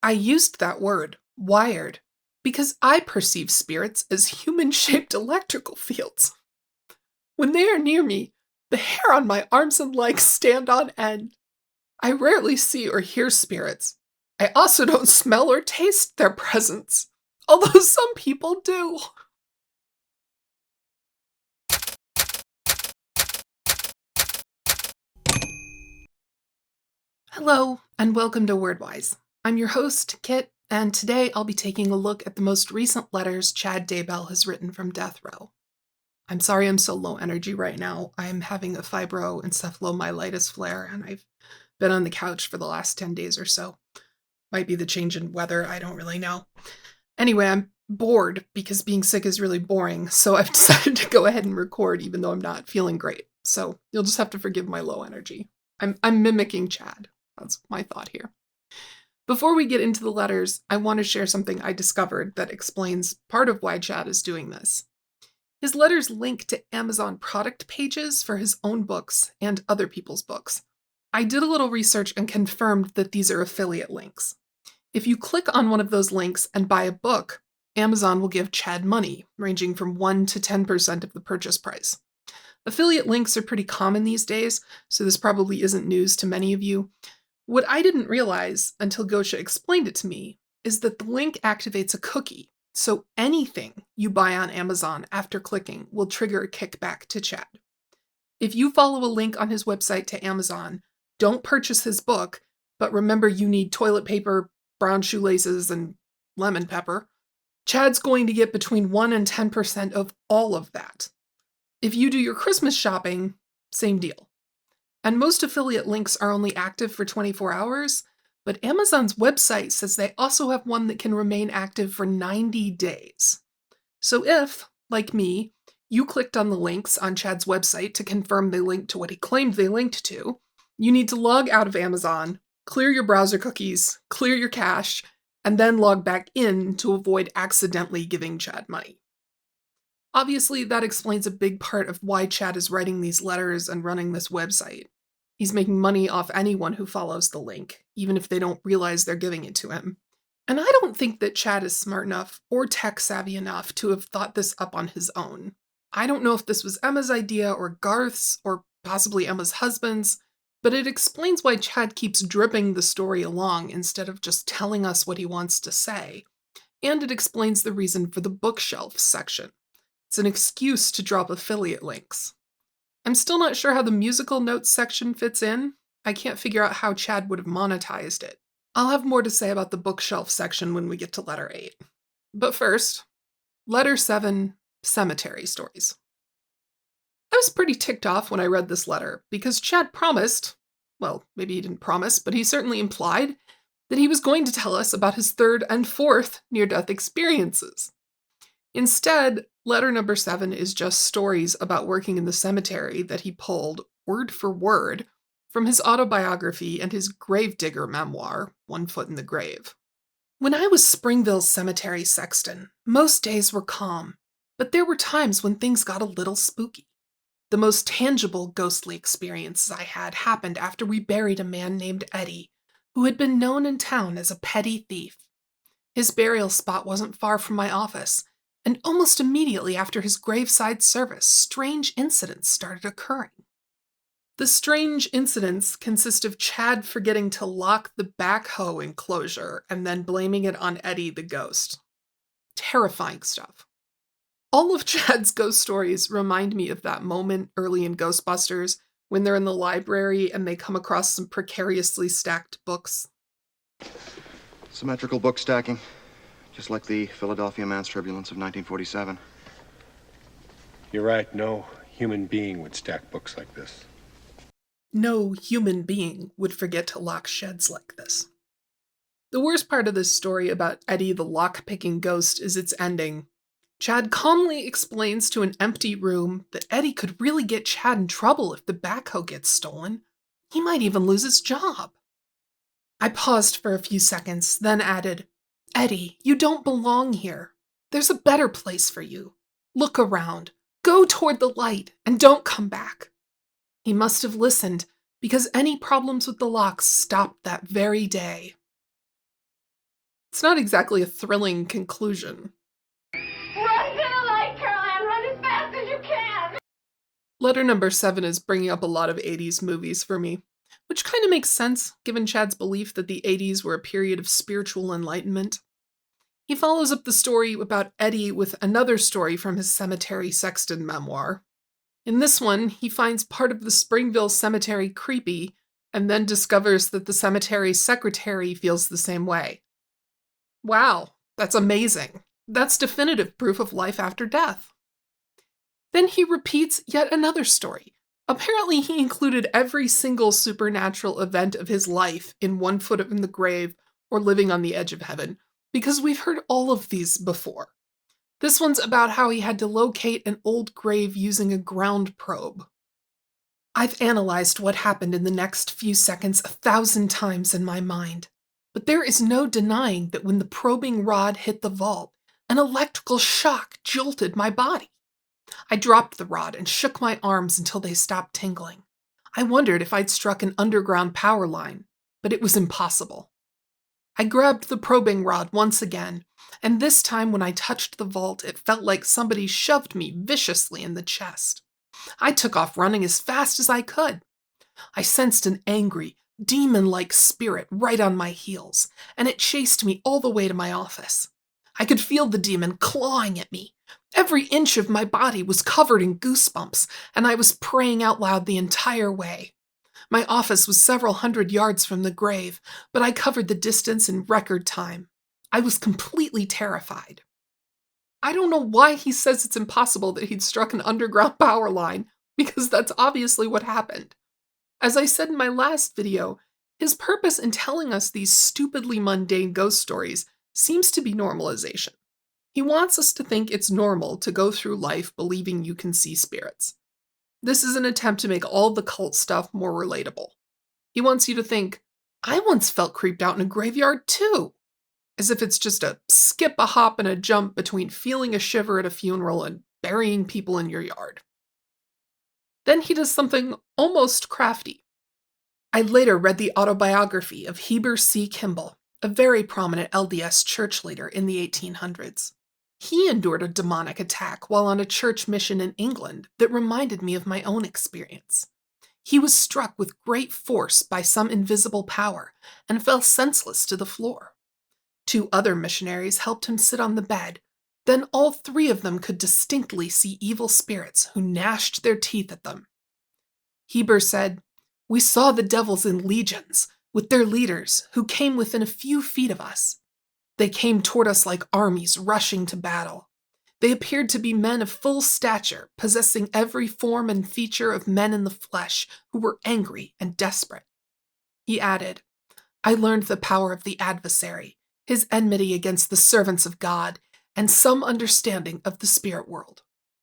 I used that word, wired, because I perceive spirits as human-shaped electrical fields. When they are near me, the hair on my arms and legs stand on end. I rarely see or hear spirits. I also don't smell or taste their presence, although some people do. Hello, and welcome to WordWise. I'm your host, Kit, and today I'll be taking a look at the most recent letters Chad Daybell has written from death row. I'm sorry I'm so low energy right now. I'm having a fibroencephalomyelitis flare, and I've been on the couch for the last 10 days or so. Might be the change in weather, I don't really know. Anyway, I'm bored because being sick is really boring, so I've decided to go ahead and record even though I'm not feeling great. So you'll just have to forgive my low energy. I'm mimicking Chad. That's my thought here. Before we get into the letters, I want to share something I discovered that explains part of why Chad is doing this. His letters link to Amazon product pages for his own books and other people's books. I did a little research and confirmed that these are affiliate links. If you click on one of those links and buy a book, Amazon will give Chad money, ranging from 1 to 10% of the purchase price. Affiliate links are pretty common these days, so this probably isn't news to many of you. What I didn't realize until Gosha explained it to me is that the link activates a cookie, so anything you buy on Amazon after clicking will trigger a kickback to Chad. If you follow a link on his website to Amazon, don't purchase his book, but remember you need toilet paper, brown shoelaces, and lemon pepper. Chad's going to get between 1 and 10% of all of that. If you do your Christmas shopping, same deal. And most affiliate links are only active for 24 hours, but Amazon's website says they also have one that can remain active for 90 days. So if, like me, you clicked on the links on Chad's website to confirm they linked to what he claimed they linked to, you need to log out of Amazon, clear your browser cookies, clear your cache, and then log back in to avoid accidentally giving Chad money. Obviously, that explains a big part of why Chad is writing these letters and running this website. He's making money off anyone who follows the link, even if they don't realize they're giving it to him. And I don't think that Chad is smart enough or tech savvy enough to have thought this up on his own. I don't know if this was Emma's idea or Garth's or possibly Emma's husband's, but it explains why Chad keeps dripping the story along instead of just telling us what he wants to say. And it explains the reason for the bookshelf section. It's an excuse to drop affiliate links. I'm still not sure how the musical notes section fits in. I can't figure out how Chad would have monetized it. I'll have more to say about the bookshelf section when we get to letter 8. But first, letter 7, cemetery stories. I was pretty ticked off when I read this letter because Chad promised, well, maybe he didn't promise, but he certainly implied that he was going to tell us about his 3rd and 4th near-death experiences. Instead, letter number 7 is just stories about working in the cemetery that he pulled, word for word, from his autobiography and his gravedigger memoir, One Foot in the Grave. When I was Springville's cemetery sexton, most days were calm, but there were times when things got a little spooky. The most tangible ghostly experiences I had happened after we buried a man named Eddie, who had been known in town as a petty thief. His burial spot wasn't far from my office, and almost immediately after his graveside service, strange incidents started occurring. The strange incidents consist of Chad forgetting to lock the backhoe enclosure and then blaming it on Eddie the ghost. Terrifying stuff. All of Chad's ghost stories remind me of that moment early in Ghostbusters when they're in the library and they come across some precariously stacked books. Symmetrical book stacking. Just like the Philadelphia Man's Turbulence of 1947. You're right, no human being would stack books like this. No human being would forget to lock sheds like this. The worst part of this story about Eddie the lock-picking ghost is its ending. Chad calmly explains to an empty room that Eddie could really get Chad in trouble if the backhoe gets stolen. He might even lose his job. I paused for a few seconds, then added, "Eddie, you don't belong here. There's a better place for you. Look around. Go toward the light and don't come back." He must have listened, because any problems with the locks stopped that very day. It's not exactly a thrilling conclusion. Run to the light, Caroline! Run as fast as you can! Letter number 7 is bringing up a lot of 80s movies for me, which kind of makes sense given Chad's belief that the 80s were a period of spiritual enlightenment. He follows up the story about Eddie with another story from his Cemetery Sexton memoir. In this one, he finds part of the Springville cemetery creepy and then discovers that the cemetery secretary feels the same way. Wow, that's amazing. That's definitive proof of life after death. Then he repeats yet another story. Apparently, he included every single supernatural event of his life in One Foot in the Grave or Living on the Edge of Heaven, because we've heard all of these before. This one's about how he had to locate an old grave using a ground probe. I've analyzed what happened in the next few seconds 1,000 times in my mind, but there is no denying that when the probing rod hit the vault, an electrical shock jolted my body. I dropped the rod and shook my arms until they stopped tingling. I wondered if I'd struck an underground power line, but it was impossible. I grabbed the probing rod once again, and this time when I touched the vault, it felt like somebody shoved me viciously in the chest. I took off running as fast as I could. I sensed an angry, demon-like spirit right on my heels, and it chased me all the way to my office. I could feel the demon clawing at me. Every inch of my body was covered in goosebumps, and I was praying out loud the entire way. My office was several hundred yards from the grave, but I covered the distance in record time. I was completely terrified. I don't know why he says it's impossible that he'd struck an underground power line, because that's obviously what happened. As I said in my last video, his purpose in telling us these stupidly mundane ghost stories seems to be normalization. He wants us to think it's normal to go through life believing you can see spirits. This is an attempt to make all the cult stuff more relatable. He wants you to think, I once felt creeped out in a graveyard too. As if it's just a skip, a hop, and a jump between feeling a shiver at a funeral and burying people in your yard. Then he does something almost crafty. I later read the autobiography of Heber C. Kimball, a very prominent LDS church leader in the 1800s. He endured a demonic attack while on a church mission in England that reminded me of my own experience. He was struck with great force by some invisible power and fell senseless to the floor. 2 other missionaries helped him sit on the bed. Then all 3 of them could distinctly see evil spirits who gnashed their teeth at them. Heber said, "We saw the devils in legions, with their leaders, who came within a few feet of us. They came toward us like armies rushing to battle. They appeared to be men of full stature, possessing every form and feature of men in the flesh, who were angry and desperate." He added, "I learned the power of the adversary, his enmity against the servants of God, and some understanding of the spirit world."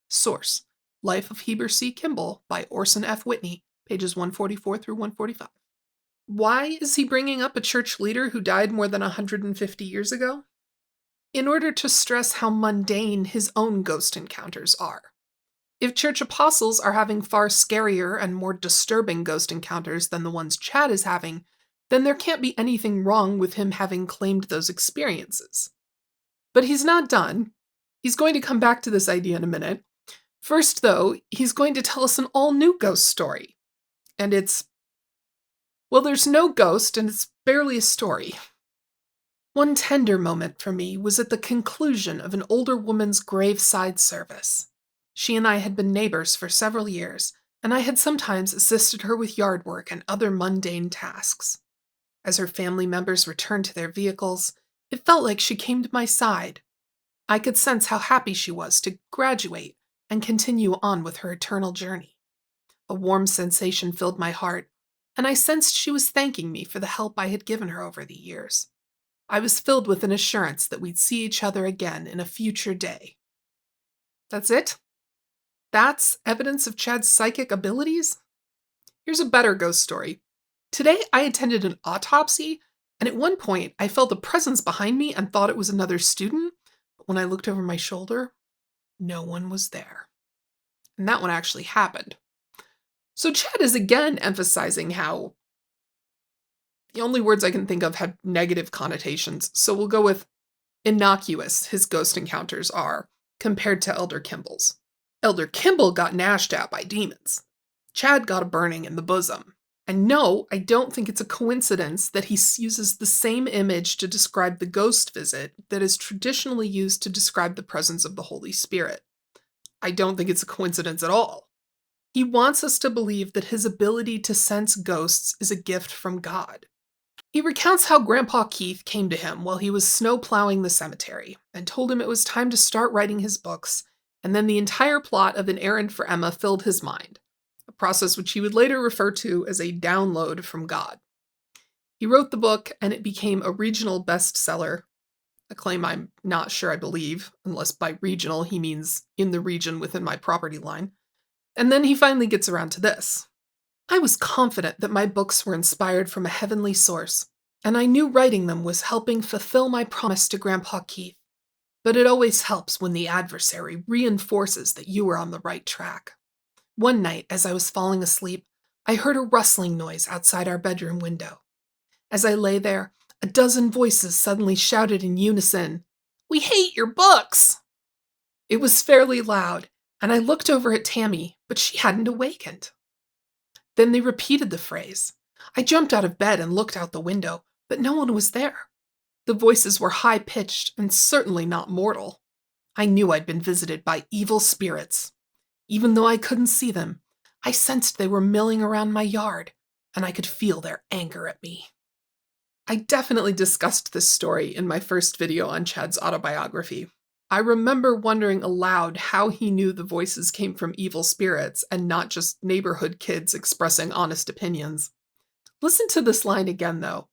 Source: Life of Heber C. Kimball by Orson F. Whitney, pages 144 through 145. Why is he bringing up a church leader who died more than 150 years ago? In order to stress how mundane his own ghost encounters are. If church apostles are having far scarier and more disturbing ghost encounters than the ones Chad is having, then there can't be anything wrong with him having claimed those experiences. But he's not done. He's going to come back to this idea in a minute. First, though, he's going to tell us an all-new ghost story. And well, there's no ghost, and it's barely a story. One tender moment for me was at the conclusion of an older woman's graveside service. She and I had been neighbors for several years, and I had sometimes assisted her with yard work and other mundane tasks. As her family members returned to their vehicles, it felt like she came to my side. I could sense how happy she was to graduate and continue on with her eternal journey. A warm sensation filled my heart, and I sensed she was thanking me for the help I had given her over the years. I was filled with an assurance that we'd see each other again in a future day. That's it? That's evidence of Chad's psychic abilities? Here's a better ghost story. Today I attended an autopsy, and at one point I felt a presence behind me and thought it was another student, but when I looked over my shoulder, no one was there. And that one actually happened. So Chad is again emphasizing how The only words I can think of have negative connotations, so we'll go with innocuous his ghost encounters are, compared to Elder Kimball's. Elder Kimball got gnashed at by demons. Chad got a burning in the bosom. And no, I don't think it's a coincidence that he uses the same image to describe the ghost visit that is traditionally used to describe the presence of the Holy Spirit. I don't think it's a coincidence at all. He wants us to believe that his ability to sense ghosts is a gift from God. He recounts how Grandpa Keith came to him while he was snow plowing the cemetery and told him it was time to start writing his books, and then the entire plot of An Errand for Emma filled his mind, a process which he would later refer to as a download from God. He wrote the book, and it became a regional bestseller, a claim I'm not sure I believe, unless by regional he means in the region within my property line. And then he finally gets around to this. I was confident that my books were inspired from a heavenly source, and I knew writing them was helping fulfill my promise to Grandpa Keith. But it always helps when the adversary reinforces that you are on the right track. One night, as I was falling asleep, I heard a rustling noise outside our bedroom window. As I lay there, a dozen voices suddenly shouted in unison, "We hate your books!" It was fairly loud, and I looked over at Tammy, but she hadn't awakened. Then they repeated the phrase. I jumped out of bed and looked out the window, but no one was there. The voices were high-pitched and certainly not mortal. I knew I'd been visited by evil spirits. Even though I couldn't see them, I sensed they were milling around my yard, and I could feel their anger at me. I definitely discussed this story in my first video on Chad's autobiography. I remember wondering aloud how he knew the voices came from evil spirits and not just neighborhood kids expressing honest opinions. Listen to this line again, though.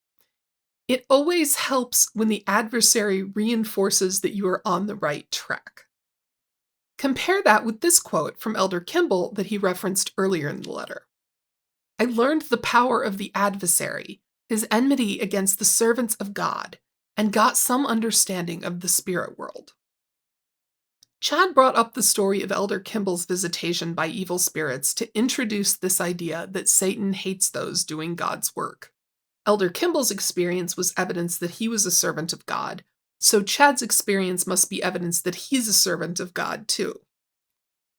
It always helps when the adversary reinforces that you are on the right track. Compare that with this quote from Elder Kimball that he referenced earlier in the letter. I learned the power of the adversary, his enmity against the servants of God, and got some understanding of the spirit world. Chad brought up the story of Elder Kimball's visitation by evil spirits to introduce this idea that Satan hates those doing God's work. Elder Kimball's experience was evidence that he was a servant of God, so Chad's experience must be evidence that he's a servant of God too.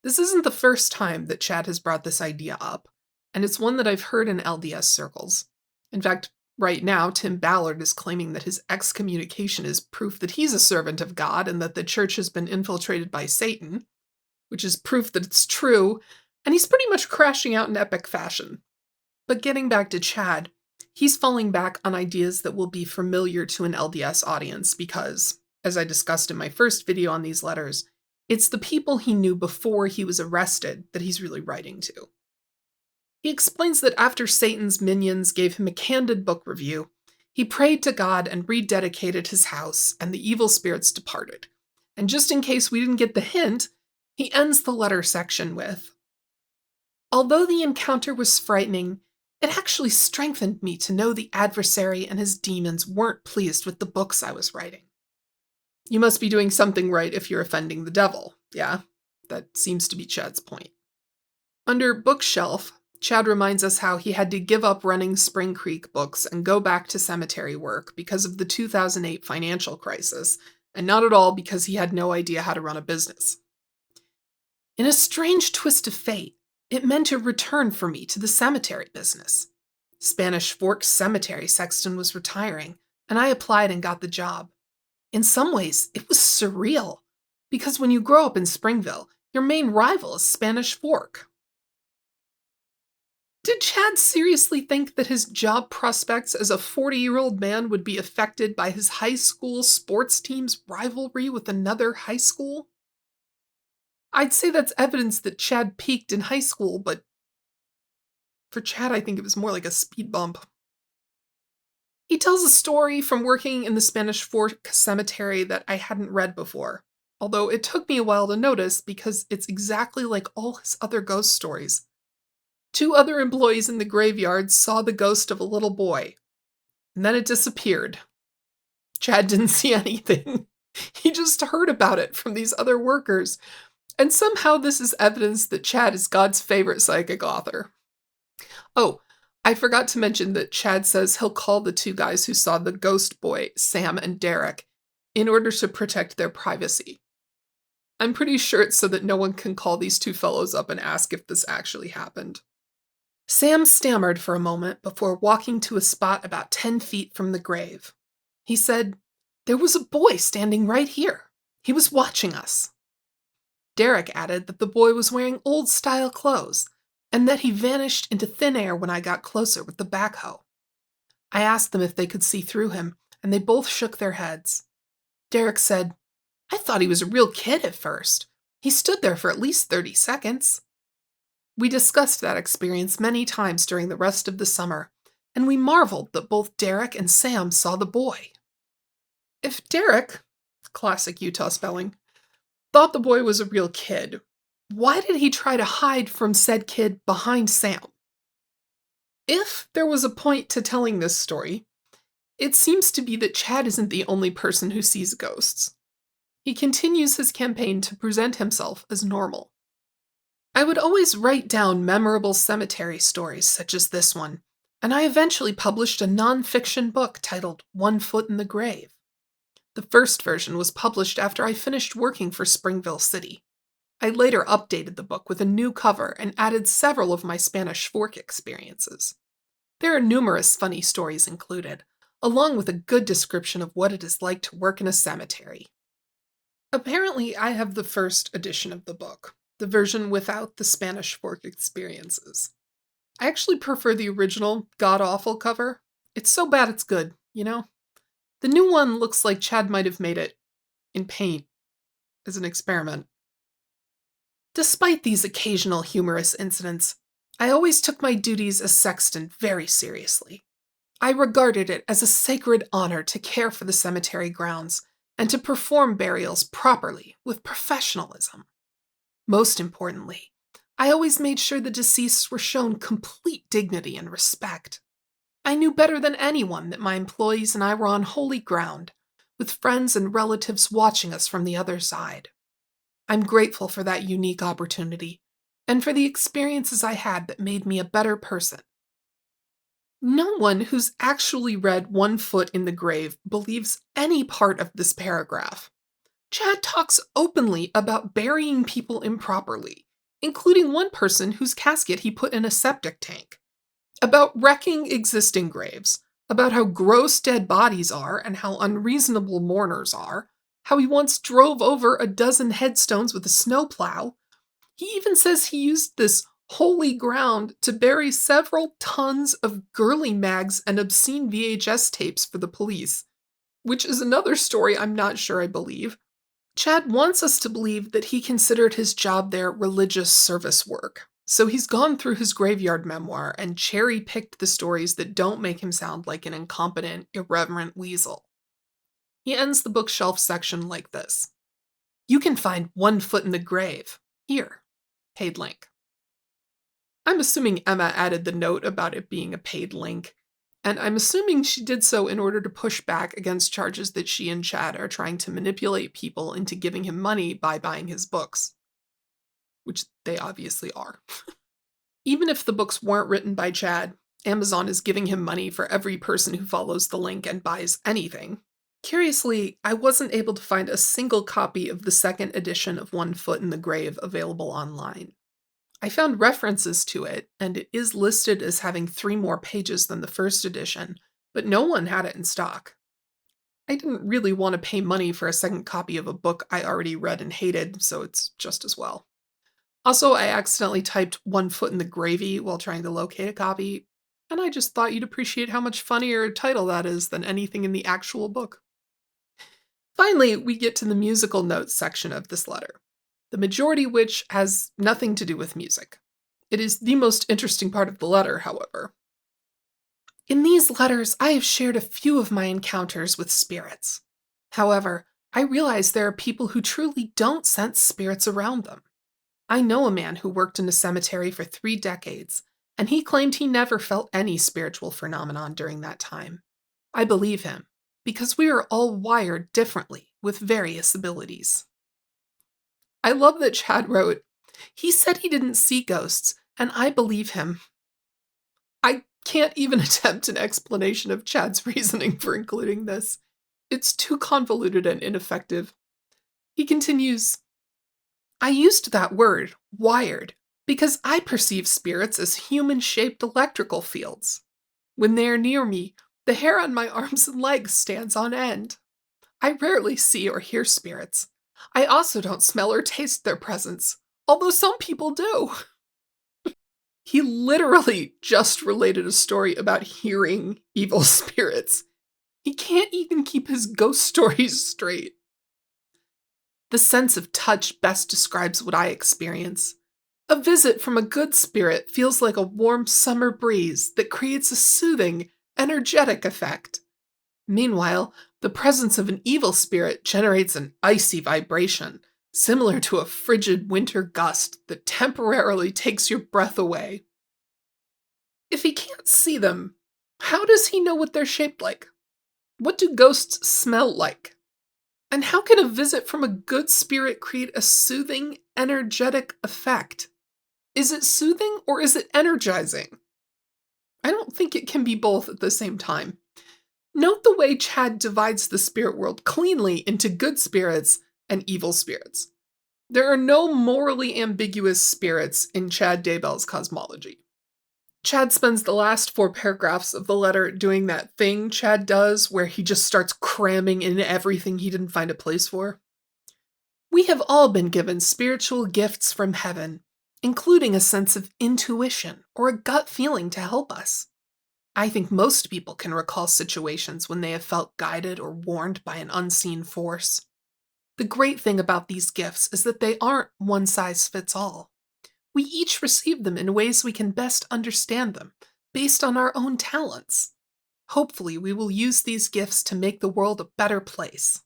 This isn't the first time that Chad has brought this idea up, and it's one that I've heard in LDS circles. In fact, right now, Tim Ballard is claiming that his excommunication is proof that he's a servant of God and that the church has been infiltrated by Satan, which is proof that it's true, and he's pretty much crashing out in epic fashion. But getting back to Chad, he's falling back on ideas that will be familiar to an LDS audience because, as I discussed in my first video on these letters, it's the people he knew before he was arrested that he's really writing to. He explains that after Satan's minions gave him a candid book review, he prayed to God and rededicated his house, and the evil spirits departed. And just in case we didn't get the hint, he ends the letter section with, although the encounter was frightening, it actually strengthened me to know the adversary and his demons weren't pleased with the books I was writing. You must be doing something right if you're offending the devil, yeah? That seems to be Chad's point. Under Bookshelf, Chad reminds us how he had to give up running Spring Creek books and go back to cemetery work because of the 2008 financial crisis, and not at all because he had no idea how to run a business. In a strange twist of fate, it meant a return for me to the cemetery business. Spanish Fork Cemetery sexton was retiring, and I applied and got the job. In some ways, it was surreal, because when you grow up in Springville, your main rival is Spanish Fork. Did Chad seriously think that his job prospects as a 40-year-old man would be affected by his high school sports team's rivalry with another high school? I'd say that's evidence that Chad peaked in high school, but for Chad, I think it was more like a speed bump. He tells a story from working in the Spanish Fork Cemetery that I hadn't read before, although it took me a while to notice because it's exactly like all his other ghost stories. 2 other employees in the graveyard saw the ghost of a little boy, and then it disappeared. Chad didn't see anything. He just heard about it from these other workers, and somehow this is evidence that Chad is God's favorite psychic author. Oh, I forgot to mention that Chad says he'll call the two guys who saw the ghost boy, Sam and Derek, in order to protect their privacy. I'm pretty sure it's so that no one can call these two fellows up and ask if this actually happened. Sam stammered for a moment before walking to a spot about 10 feet from the grave. He said, "There was a boy standing right here. He was watching us." Derek added that the boy was wearing old-style clothes and that he vanished into thin air when I got closer with the backhoe. I asked them if they could see through him, and they both shook their heads. Derek said, "I thought he was a real kid at first. He stood there for at least 30 seconds. We discussed that experience many times during the rest of the summer, and we marveled that both Derek and Sam saw the boy. If Derek, classic Utah spelling, thought the boy was a real kid, why did he try to hide from said kid behind Sam? If there was a point to telling this story, it seems to be that Chad isn't the only person who sees ghosts. He continues his campaign to present himself as normal. I would always write down memorable cemetery stories such as this one, and I eventually published a non-fiction book titled 1 Foot in the Grave. The first version was published after I finished working for Springville City. I later updated the book with a new cover and added several of my Spanish Fork experiences. There are numerous funny stories included, along with a good description of what it is like to work in a cemetery. Apparently, I have the first edition of the book, the version without the Spanish Fork experiences. I actually prefer the original, god-awful cover. It's so bad it's good, you know? The new one looks like Chad might have made it in paint as an experiment. Despite these occasional humorous incidents, I always took my duties as sexton very seriously. I regarded it as a sacred honor to care for the cemetery grounds and to perform burials properly with professionalism. Most importantly, I always made sure the deceased were shown complete dignity and respect. I knew better than anyone that my employees and I were on holy ground, with friends and relatives watching us from the other side. I'm grateful for that unique opportunity, and for the experiences I had that made me a better person. No one who's actually read 1 Foot in the Grave believes any part of this paragraph. Chad talks openly about burying people improperly, including one person whose casket he put in a septic tank, about wrecking existing graves, about how gross dead bodies are and how unreasonable mourners are, how he once drove over a dozen headstones with a snowplow. He even says he used this holy ground to bury several tons of girly mags and obscene VHS tapes for the police, which is another story I'm not sure I believe. Chad wants us to believe that he considered his job there religious service work, so he's gone through his graveyard memoir and cherry-picked the stories that don't make him sound like an incompetent, irreverent weasel. He ends the bookshelf section like this: "You can find 1 Foot in the Grave here." Paid link. I'm assuming Emma added the note about it being a paid link, and I'm assuming she did so in order to push back against charges that she and Chad are trying to manipulate people into giving him money by buying his books. Which they obviously are. Even if the books weren't written by Chad, Amazon is giving him money for every person who follows the link and buys anything. Curiously, I wasn't able to find a single copy of the second edition of 1 Foot in the Grave available online. I found references to it, and it is listed as having 3 more pages than the first edition, but no one had it in stock. I didn't really want to pay money for a second copy of a book I already read and hated, so it's just as well. Also, I accidentally typed 1 Foot in the Gravy while trying to locate a copy, and I just thought you'd appreciate how much funnier a title that is than anything in the actual book. Finally, we get to the musical notes section of this letter, the majority which has nothing to do with music. It is the most interesting part of the letter, however. In these letters, I have shared a few of my encounters with spirits. However, I realize there are people who truly don't sense spirits around them. I know a man who worked in a cemetery for 3 decades, and he claimed he never felt any spiritual phenomenon during that time. I believe him, because we are all wired differently with various abilities. I love that Chad wrote, "He said he didn't see ghosts, and I believe him." I Can't even attempt an explanation of Chad's reasoning for including this. It's too convoluted and ineffective. He continues, I used that word, wired, because I perceive spirits as human-shaped electrical fields. When they are near me, the hair on my arms and legs stands on end. I rarely see or hear spirits. I also don't smell or taste their presence, although some people do. He literally just related a story about hearing evil spirits. He can't even keep his ghost stories straight. The sense of touch best describes what I experience. A visit from a good spirit feels like a warm summer breeze that creates a soothing, energetic effect. Meanwhile, the presence of an evil spirit generates an icy vibration, similar to a frigid winter gust that temporarily takes your breath away. If he can't see them, how does he know what they're shaped like? What do ghosts smell like? And how can a visit from a good spirit create a soothing, energetic effect? Is it soothing or is it energizing? I don't think it can be both at the same time. Note the way Chad divides the spirit world cleanly into good spirits and evil spirits. There are no morally ambiguous spirits in Chad Daybell's cosmology. Chad spends the last 4 paragraphs of the letter doing that thing Chad does where he just starts cramming in everything he didn't find a place for. We have all been given spiritual gifts from heaven, including a sense of intuition or a gut feeling to help us. I think most people can recall situations when they have felt guided or warned by an unseen force. The great thing about these gifts is that they aren't one size fits all. We each receive them in ways we can best understand them, based on our own talents. Hopefully, we will use these gifts to make the world a better place.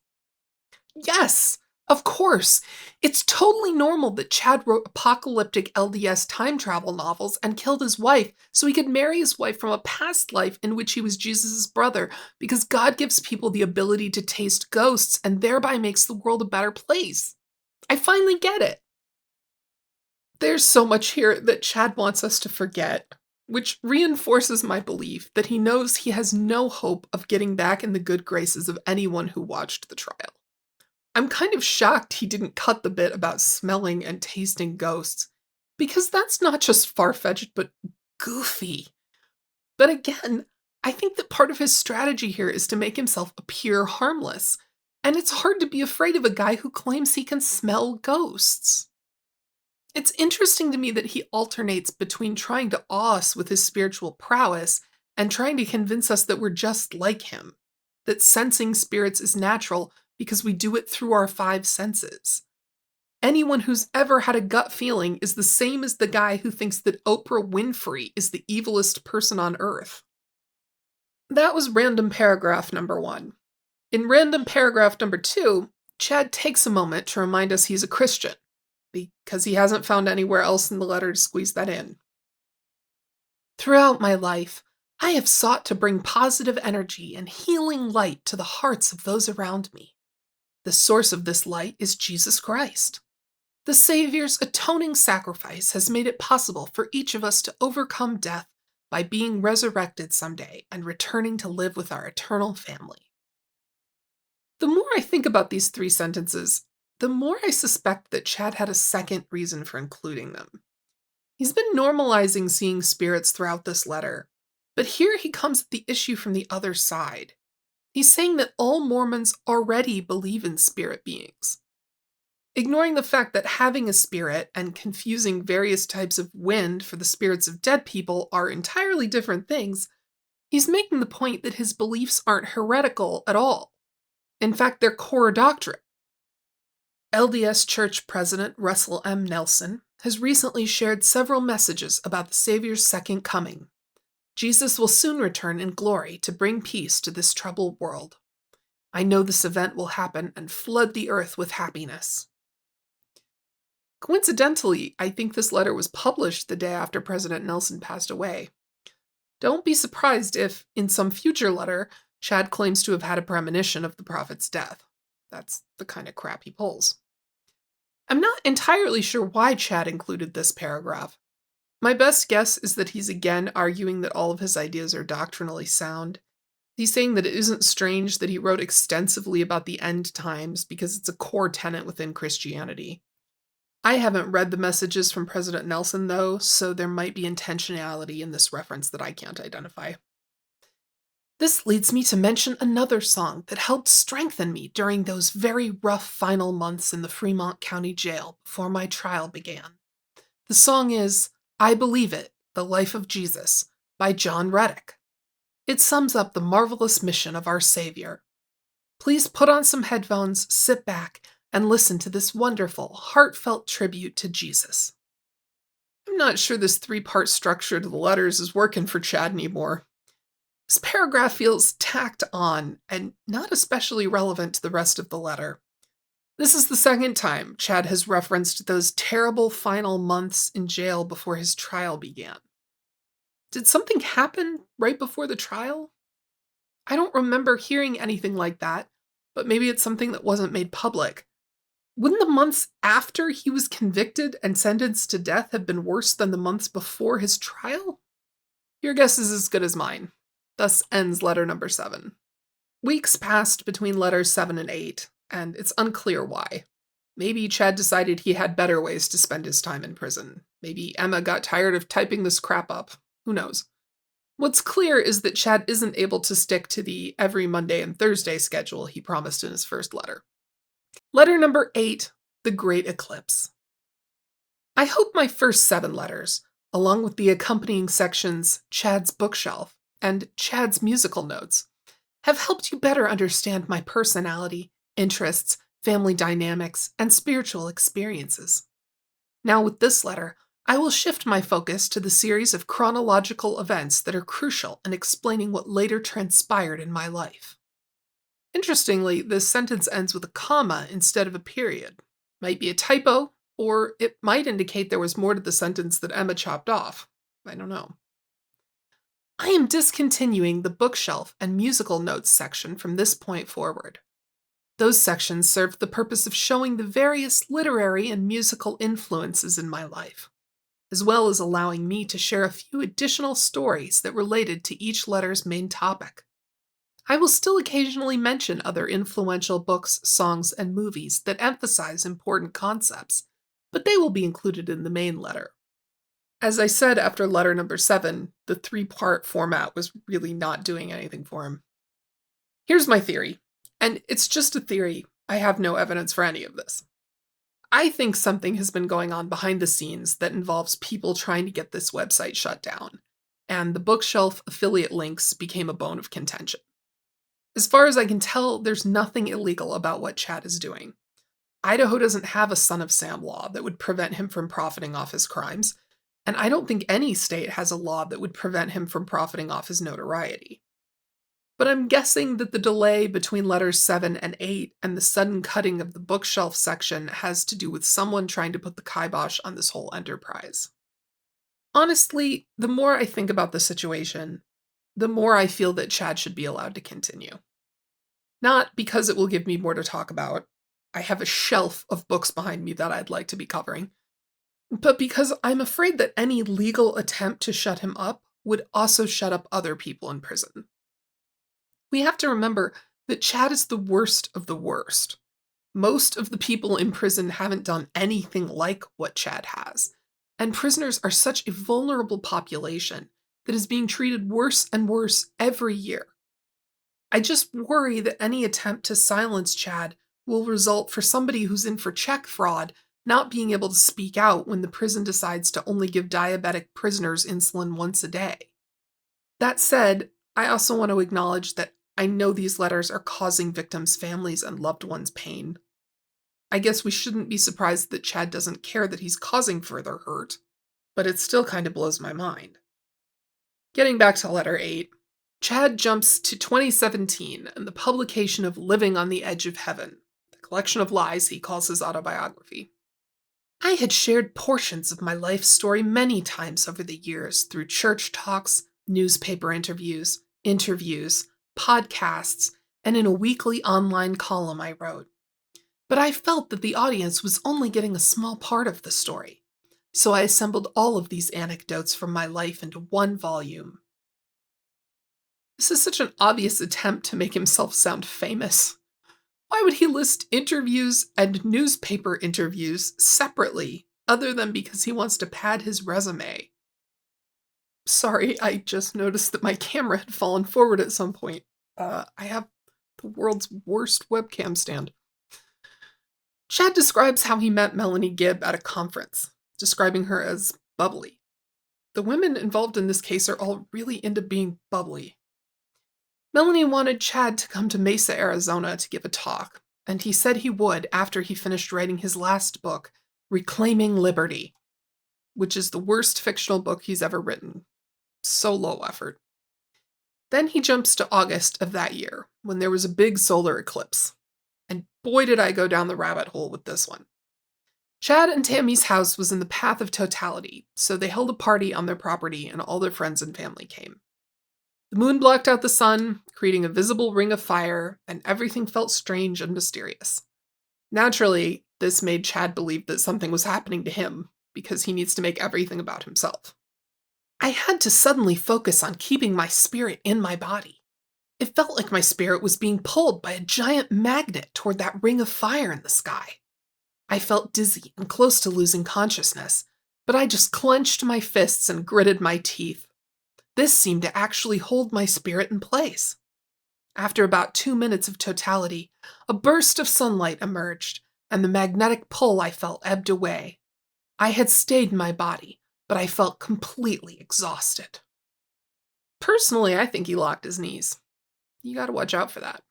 Yes, of course. It's totally normal that Chad wrote apocalyptic LDS time travel novels and killed his wife so he could marry his wife from a past life in which he was Jesus' brother, because God gives people the ability to taste ghosts and thereby makes the world a better place. I finally get it. There's so much here that Chad wants us to forget, which reinforces my belief that he knows he has no hope of getting back in the good graces of anyone who watched the trial. I'm kind of shocked he didn't cut the bit about smelling and tasting ghosts, because that's not just far-fetched, but goofy. But again, I think that part of his strategy here is to make himself appear harmless, and it's hard to be afraid of a guy who claims he can smell ghosts. It's interesting to me that he alternates between trying to awe us with his spiritual prowess and trying to convince us that we're just like him, that sensing spirits is natural because we do it through our 5 senses. Anyone who's ever had a gut feeling is the same as the guy who thinks that Oprah Winfrey is the evilest person on earth. That was random paragraph number 1. In random paragraph number 2, Chad takes a moment to remind us he's a Christian, because he hasn't found anywhere else in the letter to squeeze that in. Throughout my life, I have sought to bring positive energy and healing light to the hearts of those around me. The source of this light is Jesus Christ. The Savior's atoning sacrifice has made it possible for each of us to overcome death by being resurrected someday and returning to live with our eternal family. The more I think about these 3 sentences, the more I suspect that Chad had a second reason for including them. He's been normalizing seeing spirits throughout this letter, but here he comes at the issue from the other side. He's saying that all Mormons already believe in spirit beings. Ignoring the fact that having a spirit and confusing various types of wind for the spirits of dead people are entirely different things, he's making the point that his beliefs aren't heretical at all. In fact, they're core doctrine. LDS Church President Russell M. Nelson has recently shared several messages about the Savior's second coming. Jesus will soon return in glory to bring peace to this troubled world. I know this event will happen and flood the earth with happiness. Coincidentally, I think this letter was published the day after President Nelson passed away. Don't be surprised if, in some future letter, Chad claims to have had a premonition of the prophet's death. That's the kind of crap he pulls. I'm not entirely sure why Chad included this paragraph. My best guess is that he's again arguing that all of his ideas are doctrinally sound. He's saying that it isn't strange that he wrote extensively about the end times because it's a core tenet within Christianity. I haven't read the messages from President Nelson, though, so there might be intentionality in this reference that I can't identify. This leads me to mention another song that helped strengthen me during those very rough final months in the Fremont County Jail before my trial began. The song is I Believe It, The Life of Jesus by John Reddick. It sums up the marvelous mission of our Savior. Please put on some headphones, sit back, and listen to this wonderful, heartfelt tribute to Jesus. I'm not sure this 3-part structure to the letters is working for Chad anymore. This paragraph feels tacked on and not especially relevant to the rest of the letter. This is the second time Chad has referenced those terrible final months in jail before his trial began. Did something happen right before the trial? I don't remember hearing anything like that, but maybe it's something that wasn't made public. Wouldn't the months after he was convicted and sentenced to death have been worse than the months before his trial? Your guess is as good as mine. Thus ends letter number 7. Weeks passed between letters 7 and 8, and it's unclear why. Maybe Chad decided he had better ways to spend his time in prison. Maybe Emma got tired of typing this crap up. Who knows? What's clear is that Chad isn't able to stick to the every Monday and Thursday schedule he promised in his first letter. Letter number 8, The Great Eclipse. I hope my first 7 letters, along with the accompanying sections Chad's Bookshelf and Chad's Musical Notes, have helped you better understand my personality, interests, family dynamics, and spiritual experiences. Now with this letter, I will shift my focus to the series of chronological events that are crucial in explaining what later transpired in my life. Interestingly, this sentence ends with a comma instead of a period. Might be a typo, or it might indicate there was more to the sentence that Emma chopped off. I don't know. I am discontinuing the bookshelf and musical notes section from this point forward. Those sections served the purpose of showing the various literary and musical influences in my life, as well as allowing me to share a few additional stories that related to each letter's main topic. I will still occasionally mention other influential books, songs, and movies that emphasize important concepts, but they will be included in the main letter. As I said after letter number 7, the 3-part format was really not doing anything for him. Here's my theory, and it's just a theory. I have no evidence for any of this. I think something has been going on behind the scenes that involves people trying to get this website shut down, and the bookshelf affiliate links became a bone of contention. As far as I can tell, there's nothing illegal about what Chad is doing. Idaho doesn't have a Son of Sam law that would prevent him from profiting off his crimes, and I don't think any state has a law that would prevent him from profiting off his notoriety. But I'm guessing that the delay between letters 7 and 8 and the sudden cutting of the bookshelf section has to do with someone trying to put the kibosh on this whole enterprise. Honestly, the more I think about the situation, the more I feel that Chad should be allowed to continue. Not because it will give me more to talk about. I have a shelf of books behind me that I'd like to be covering. But because I'm afraid that any legal attempt to shut him up would also shut up other people in prison. We have to remember that Chad is the worst of the worst. Most of the people in prison haven't done anything like what Chad has, and prisoners are such a vulnerable population that is being treated worse and worse every year. I just worry that any attempt to silence Chad will result for somebody who's in for check fraud not being able to speak out when the prison decides to only give diabetic prisoners insulin once a day. That said, I also want to acknowledge that I know these letters are causing victims' families and loved ones pain. I guess we shouldn't be surprised that Chad doesn't care that he's causing further hurt, but it still kind of blows my mind. Getting back to letter 8, Chad jumps to 2017 and the publication of Living on the Edge of Heaven, the collection of lies he calls his autobiography. I had shared portions of my life story many times over the years through church talks, newspaper interviews, podcasts, and in a weekly online column I wrote. But I felt that the audience was only getting a small part of the story. So I assembled all of these anecdotes from my life into one volume. This is such an obvious attempt to make himself sound famous. Why would he list interviews and newspaper interviews separately, other than because he wants to pad his resume? Sorry, I just noticed that my camera had fallen forward at some point. I have the world's worst webcam stand. Chad describes how he met Melanie Gibb at a conference, describing her as bubbly. The women involved in this case are all really into being bubbly. Melanie wanted Chad to come to Mesa, Arizona to give a talk, and he said he would after he finished writing his last book, Reclaiming Liberty, which is the worst fictional book he's ever written. So low effort. Then he jumps to August of that year, when there was a big solar eclipse. And boy did I go down the rabbit hole with this one. Chad and Tammy's house was in the path of totality, so they held a party on their property and all their friends and family came. The moon blocked out the sun, creating a visible ring of fire, and everything felt strange and mysterious. Naturally, this made Chad believe that something was happening to him, because he needs to make everything about himself. I had to suddenly focus on keeping my spirit in my body. It felt like my spirit was being pulled by a giant magnet toward that ring of fire in the sky. I felt dizzy and close to losing consciousness, but I just clenched my fists and gritted my teeth. This seemed to actually hold my spirit in place. After about 2 minutes of totality, a burst of sunlight emerged, and the magnetic pull I felt ebbed away. I had stayed in my body, but I felt completely exhausted. Personally, I think he locked his knees. You gotta watch out for that.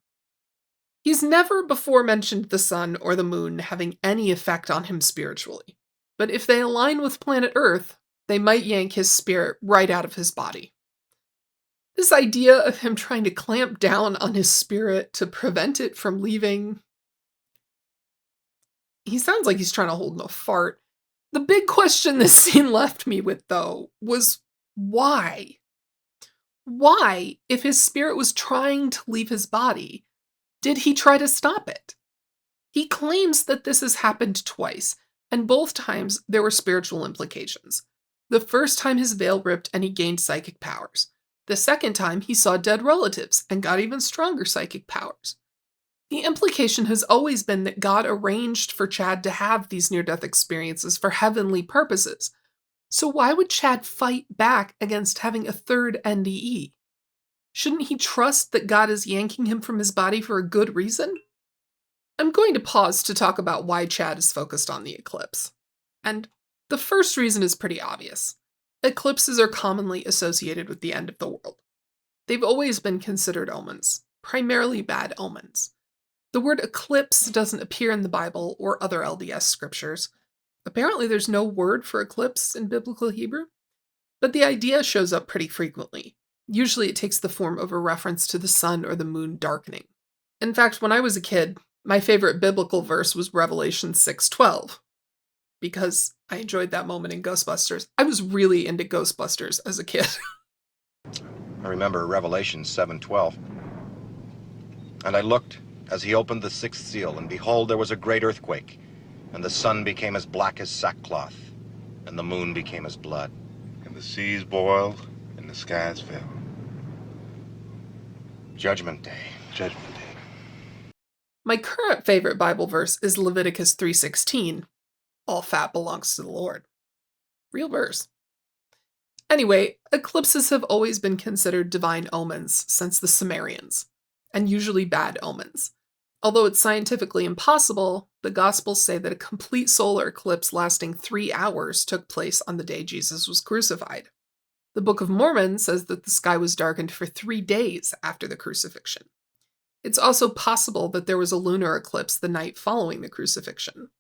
He's never before mentioned the sun or the moon having any effect on him spiritually, but if they align with planet Earth, they might yank his spirit right out of his body. This idea of him trying to clamp down on his spirit to prevent it from leaving. He sounds like he's trying to hold in a fart. The big question this scene left me with, though, was why? Why, if his spirit was trying to leave his body, did he try to stop it? He claims that this has happened twice, and both times there were spiritual implications. The first time his veil ripped and he gained psychic powers. The second time he saw dead relatives and got even stronger psychic powers. The implication has always been that God arranged for Chad to have these near-death experiences for heavenly purposes. So why would Chad fight back against having a third NDE? Shouldn't he trust that God is yanking him from his body for a good reason? I'm going to pause to talk about why Chad is focused on the eclipse. And the first reason is pretty obvious. Eclipses are commonly associated with the end of the world. They've always been considered omens, primarily bad omens. The word eclipse doesn't appear in the Bible or other LDS scriptures. Apparently there's no word for eclipse in biblical Hebrew, but the idea shows up pretty frequently. Usually it takes the form of a reference to the sun or the moon darkening. In fact, when I was a kid, my favorite biblical verse was Revelation 6:12, because I enjoyed that moment in Ghostbusters. I was really into Ghostbusters as a kid. I remember Revelation 7:12. And I looked as he opened the sixth seal, and behold, there was a great earthquake, and the sun became as black as sackcloth, and the moon became as blood. And the seas boiled, and the skies fell. Judgment Day. Judgment Day. My current favorite Bible verse is Leviticus 3:16. All fat belongs to the Lord. Real verse. Anyway, eclipses have always been considered divine omens since the Sumerians, and usually bad omens. Although it's scientifically impossible, the Gospels say that a complete solar eclipse lasting 3 hours took place on the day Jesus was crucified. The Book of Mormon says that the sky was darkened for 3 days after the crucifixion. It's also possible that there was a lunar eclipse the night following the crucifixion.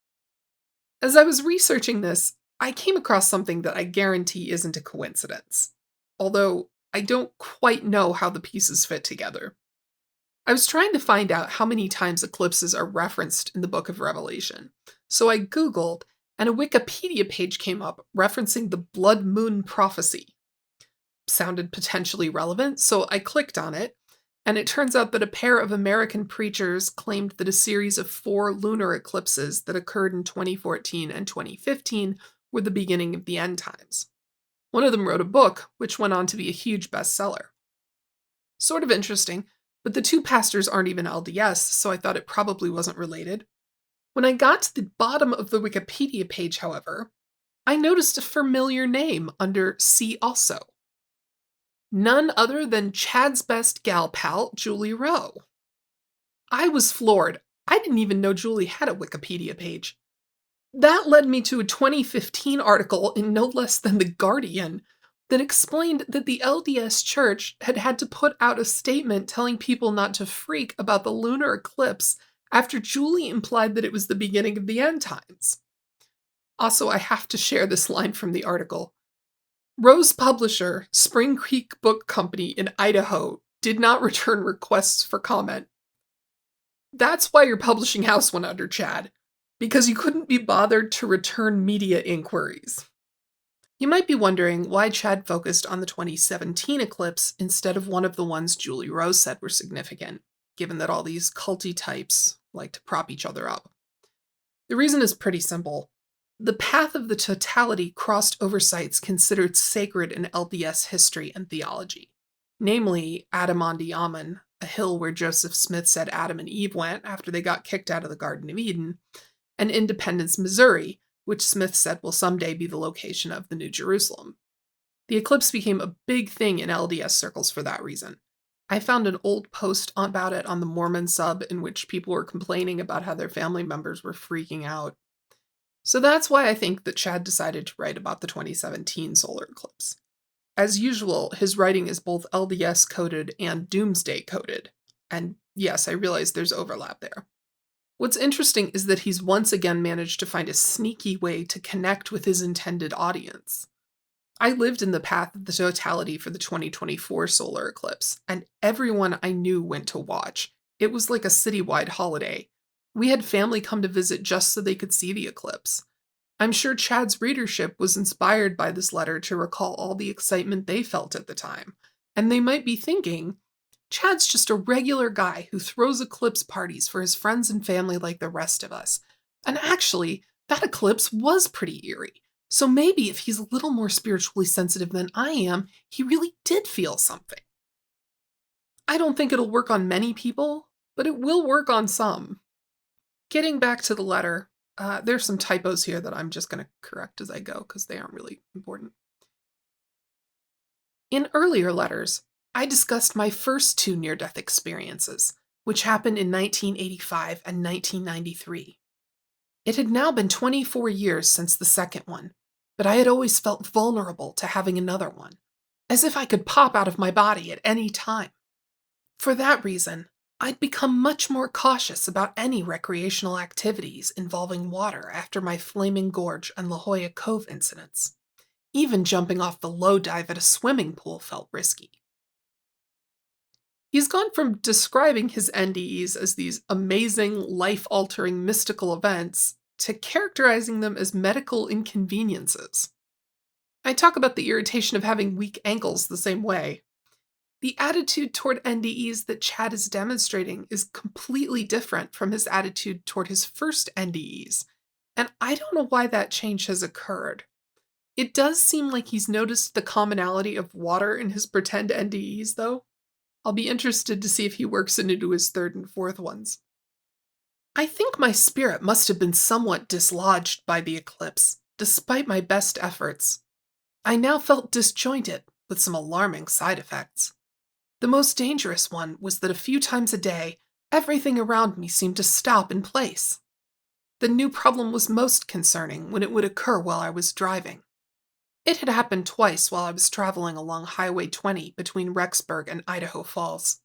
As I was researching this, I came across something that I guarantee isn't a coincidence, although I don't quite know how the pieces fit together. I was trying to find out how many times eclipses are referenced in the Book of Revelation, so I Googled, and a Wikipedia page came up referencing the blood moon prophecy. Sounded potentially relevant, so I clicked on it, and it turns out that a pair of American preachers claimed that a series of 4 lunar eclipses that occurred in 2014 and 2015 were the beginning of the end times. One of them wrote a book, which went on to be a huge bestseller. Sort of interesting, but the two pastors aren't even LDS, so I thought it probably wasn't related. When I got to the bottom of the Wikipedia page, however, I noticed a familiar name under See Also. None other than Chad's best gal pal, Julie Rowe. I was floored. I didn't even know Julie had a Wikipedia page. That led me to a 2015 article in no less than The Guardian that explained that the LDS Church had to put out a statement telling people not to freak about the lunar eclipse after Julie implied that it was the beginning of the end times. Also, I have to share this line from the article. Rowe's publisher, Spring Creek Book Company in Idaho, did not return requests for comment. That's why your publishing house went under, Chad, because you couldn't be bothered to return media inquiries. You might be wondering why Chad focused on the 2017 eclipse instead of one of the ones Julie Rowe said were significant, given that all these culty types like to prop each other up. The reason is pretty simple. The path of the totality crossed over sites considered sacred in LDS history and theology, namely Adam-ondi-Ahman, a hill where Joseph Smith said Adam and Eve went after they got kicked out of the Garden of Eden, and Independence, Missouri, which Smith said will someday be the location of the New Jerusalem. The eclipse became a big thing in LDS circles for that reason. I found an old post about it on the Mormon sub in which people were complaining about how their family members were freaking out. So that's why I think that Chad decided to write about the 2017 solar eclipse. As usual, his writing is both LDS coded and doomsday coded. And yes, I realize there's overlap there. What's interesting is that he's once again managed to find a sneaky way to connect with his intended audience. I lived in the path of the totality for the 2024 solar eclipse, and everyone I knew went to watch. It was like a citywide holiday. We had family come to visit just so they could see the eclipse. I'm sure Chad's readership was inspired by this letter to recall all the excitement they felt at the time, and they might be thinking, Chad's just a regular guy who throws eclipse parties for his friends and family like the rest of us. And actually, that eclipse was pretty eerie. So maybe if he's a little more spiritually sensitive than I am, he really did feel something. I don't think it'll work on many people, but it will work on some. Getting back to the letter, there's some typos here that I'm just going to correct as I go because they aren't really important. In earlier letters, I discussed my first two near-death experiences, which happened in 1985 and 1993. It had now been 24 years since the second one, but I had always felt vulnerable to having another one, as if I could pop out of my body at any time. For that reason, I'd become much more cautious about any recreational activities involving water after my Flaming Gorge and La Jolla Cove incidents. Even jumping off the low dive at a swimming pool felt risky. He's gone from describing his NDEs as these amazing, life-altering mystical events to characterizing them as medical inconveniences. I talk about the irritation of having weak ankles the same way. The attitude toward NDEs that Chad is demonstrating is completely different from his attitude toward his first NDEs, and I don't know why that change has occurred. It does seem like he's noticed the commonality of water in his pretend NDEs, though. I'll be interested to see if he works it into his third and fourth ones. I think my spirit must have been somewhat dislodged by the eclipse, despite my best efforts. I now felt disjointed, with some alarming side effects. The most dangerous one was that a few times a day, everything around me seemed to stop in place. The new problem was most concerning when it would occur while I was driving. It had happened twice while I was traveling along Highway 20 between Rexburg and Idaho Falls.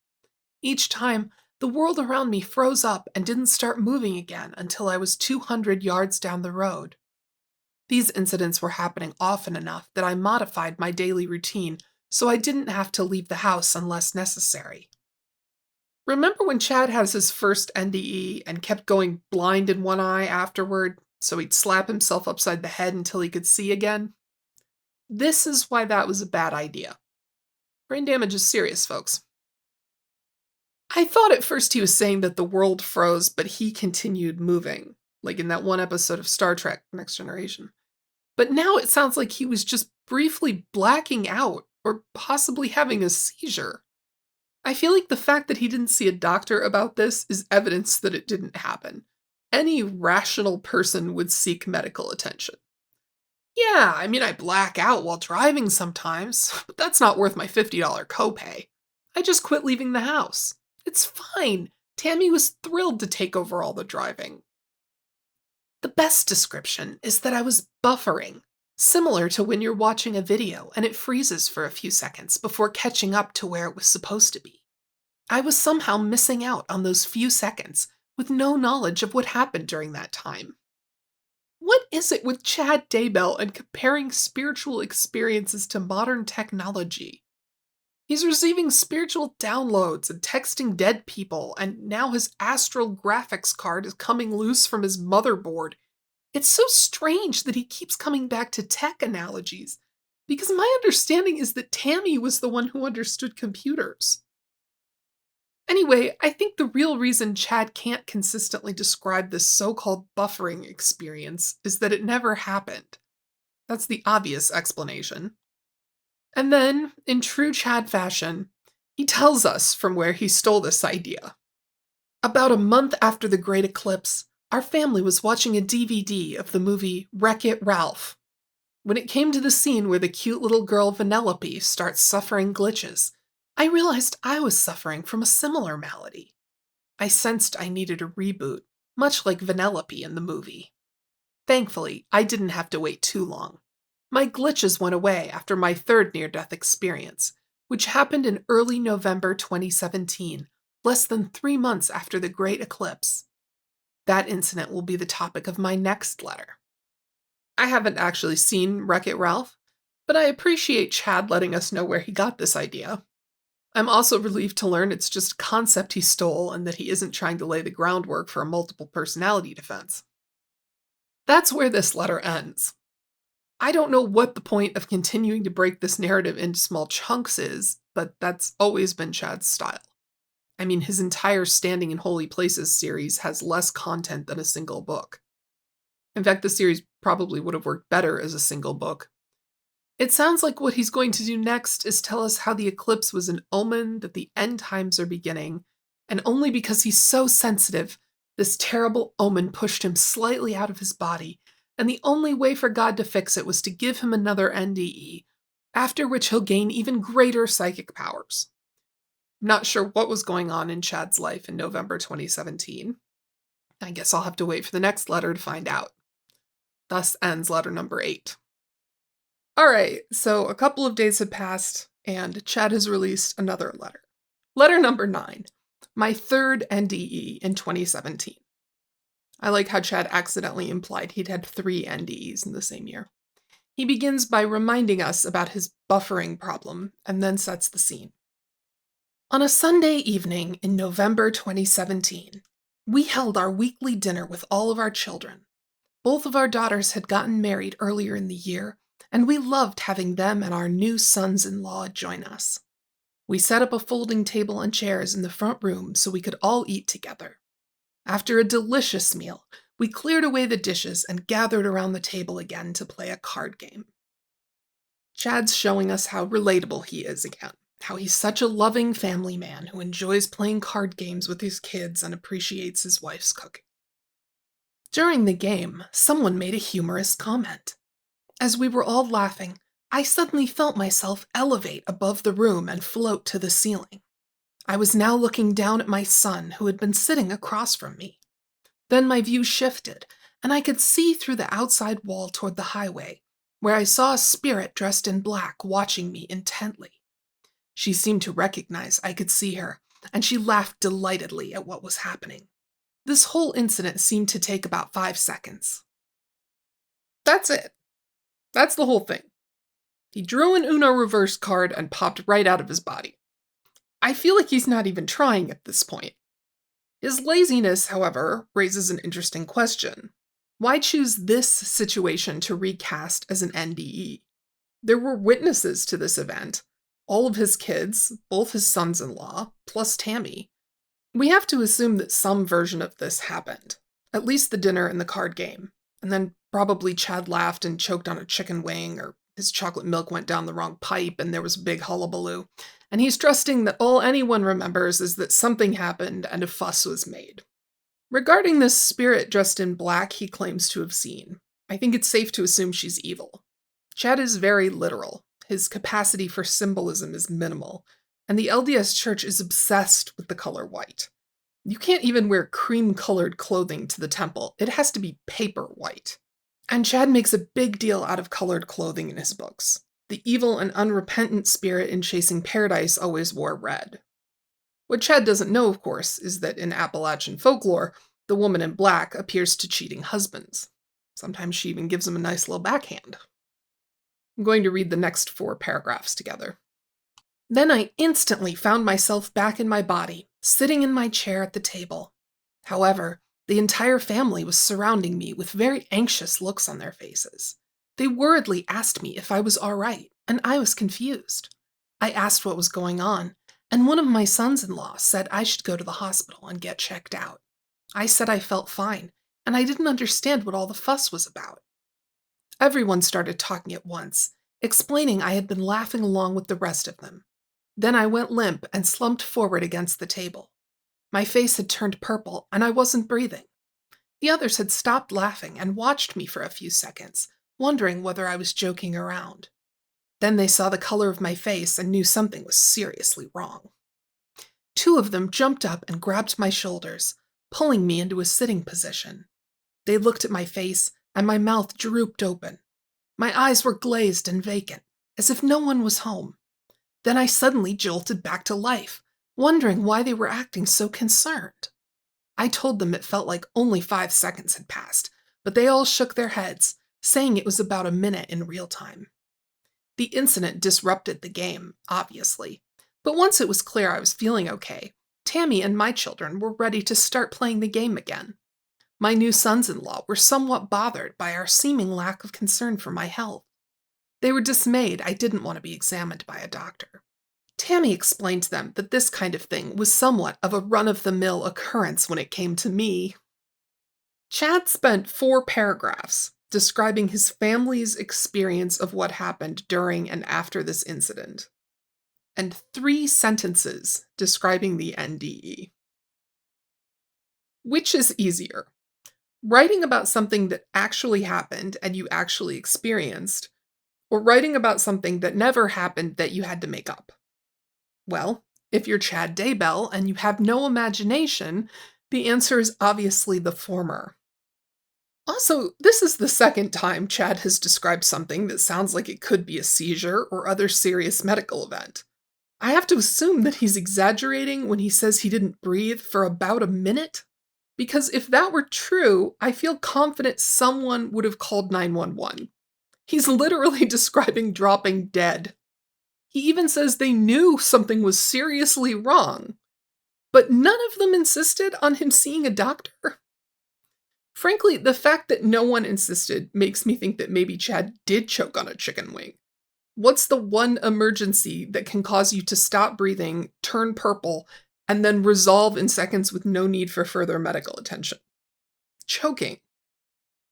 Each time, the world around me froze up and didn't start moving again until I was 200 yards down the road. These incidents were happening often enough that I modified my daily routine so I didn't have to leave the house unless necessary. Remember when Chad has his first NDE and kept going blind in one eye afterward, so he'd slap himself upside the head until he could see again? This is why that was a bad idea. Brain damage is serious, folks. I thought at first he was saying that the world froze, but he continued moving, like in that one episode of Star Trek: Next Generation. But now it sounds like he was just briefly blacking out or possibly having a seizure. I feel like the fact that he didn't see a doctor about this is evidence that it didn't happen. Any rational person would seek medical attention. Yeah, I mean, I black out while driving sometimes, but that's not worth my $50 copay. I just quit leaving the house. It's fine. Tammy was thrilled to take over all the driving. The best description is that I was buffering, similar to when you're watching a video and it freezes for a few seconds before catching up to where it was supposed to be. I was somehow missing out on those few seconds with no knowledge of what happened during that time. What is it with Chad Daybell and comparing spiritual experiences to modern technology? He's receiving spiritual downloads and texting dead people, and now his astral graphics card is coming loose from his motherboard. It's so strange that he keeps coming back to tech analogies, because my understanding is that Tammy was the one who understood computers. Anyway, I think the real reason Chad can't consistently describe this so-called buffering experience is that it never happened. That's the obvious explanation. And then, in true Chad fashion, he tells us from where he stole this idea. About a month after the Great Eclipse, our family was watching a DVD of the movie Wreck-It Ralph. When it came to the scene where the cute little girl Vanellope starts suffering glitches, I realized I was suffering from a similar malady. I sensed I needed a reboot, much like Vanellope in the movie. Thankfully, I didn't have to wait too long. My glitches went away after my third near-death experience, which happened in early November 2017, less than 3 months after the Great Eclipse. That incident will be the topic of my next letter. I haven't actually seen Wreck-It Ralph, but I appreciate Chad letting us know where he got this idea. I'm also relieved to learn it's just a concept he stole and that he isn't trying to lay the groundwork for a multiple personality defense. That's where this letter ends. I don't know what the point of continuing to break this narrative into small chunks is, but that's always been Chad's style. I mean, his entire Standing in Holy Places series has less content than a single book. In fact, the series probably would have worked better as a single book. It sounds like what he's going to do next is tell us how the eclipse was an omen that the end times are beginning, and only because he's so sensitive, this terrible omen pushed him slightly out of his body, and the only way for God to fix it was to give him another NDE, after which he'll gain even greater psychic powers. I'm not sure what was going on in Chad's life in November 2017. I guess I'll have to wait for the next letter to find out. Thus ends letter number 8. Alright, so a couple of days have passed, and Chad has released another letter. Letter number 9. My third NDE in 2017. I like how Chad accidentally implied he'd had 3 NDEs in the same year. He begins by reminding us about his buffering problem, and then sets the scene. On a Sunday evening in November 2017, we held our weekly dinner with all of our children. Both of our daughters had gotten married earlier in the year, and we loved having them and our new sons-in-law join us. We set up a folding table and chairs in the front room so we could all eat together. After a delicious meal, we cleared away the dishes and gathered around the table again to play a card game. Chad's showing us how relatable he is again, how he's such a loving family man who enjoys playing card games with his kids and appreciates his wife's cooking. During the game, someone made a humorous comment. As we were all laughing, I suddenly felt myself elevate above the room and float to the ceiling. I was now looking down at my son, who had been sitting across from me. Then my view shifted, and I could see through the outside wall toward the highway, where I saw a spirit dressed in black watching me intently. She seemed to recognize I could see her, and she laughed delightedly at what was happening. This whole incident seemed to take about 5 seconds. That's it. That's the whole thing. He drew an Uno reverse card and popped right out of his body. I feel like he's not even trying at this point. His laziness, however, raises an interesting question. Why choose this situation to recast as an NDE? There were witnesses to this event. All of his kids, both his sons-in-law, plus Tammy. We have to assume that some version of this happened. At least the dinner and the card game. And then probably Chad laughed and choked on a chicken wing, or his chocolate milk went down the wrong pipe and there was a big hullabaloo. And he's trusting that all anyone remembers is that something happened and a fuss was made. Regarding this spirit dressed in black he claims to have seen, I think it's safe to assume she's evil. Chad is very literal. His capacity for symbolism is minimal, and the LDS Church is obsessed with the color white. You can't even wear cream-colored clothing to the temple. It has to be paper white. And Chad makes a big deal out of colored clothing in his books. The evil and unrepentant spirit in Chasing Paradise always wore red. What Chad doesn't know, of course, is that in Appalachian folklore, the woman in black appears to cheating husbands. Sometimes she even gives him a nice little backhand. I'm going to read the next 4 paragraphs together. Then I instantly found myself back in my body, sitting in my chair at the table. However, the entire family was surrounding me with very anxious looks on their faces. They worriedly asked me if I was all right, and I was confused. I asked what was going on, and one of my sons-in-law said I should go to the hospital and get checked out. I said I felt fine, and I didn't understand what all the fuss was about. Everyone started talking at once, explaining I had been laughing along with the rest of them. Then I went limp and slumped forward against the table. My face had turned purple, and I wasn't breathing. The others had stopped laughing and watched me for a few seconds, wondering whether I was joking around. Then they saw the color of my face and knew something was seriously wrong. 2 of them jumped up and grabbed my shoulders, pulling me into a sitting position. They looked at my face, and my mouth drooped open. My eyes were glazed and vacant, as if no one was home. Then I suddenly jolted back to life, wondering why they were acting so concerned. I told them it felt like only 5 seconds had passed, but they all shook their heads, saying it was about a minute in real time. The incident disrupted the game, obviously, but once it was clear I was feeling okay, Tammy and my children were ready to start playing the game again. My new sons-in-law were somewhat bothered by our seeming lack of concern for my health. They were dismayed I didn't want to be examined by a doctor. Tammy explained to them that this kind of thing was somewhat of a run-of-the-mill occurrence when it came to me. Chad spent 4 paragraphs describing his family's experience of what happened during and after this incident, and 3 sentences describing the NDE. Which is easier? Writing about something that actually happened and you actually experienced, or writing about something that never happened that you had to make up? Well, if you're Chad Daybell and you have no imagination, the answer is obviously the former. Also, this is the second time Chad has described something that sounds like it could be a seizure or other serious medical event. I have to assume that he's exaggerating when he says he didn't breathe for about a minute, because if that were true, I feel confident someone would have called 911. He's literally describing dropping dead. He even says they knew something was seriously wrong, but none of them insisted on him seeing a doctor. Frankly, the fact that no one insisted makes me think that maybe Chad did choke on a chicken wing. What's the one emergency that can cause you to stop breathing, turn purple, and then resolve in seconds with no need for further medical attention? Choking.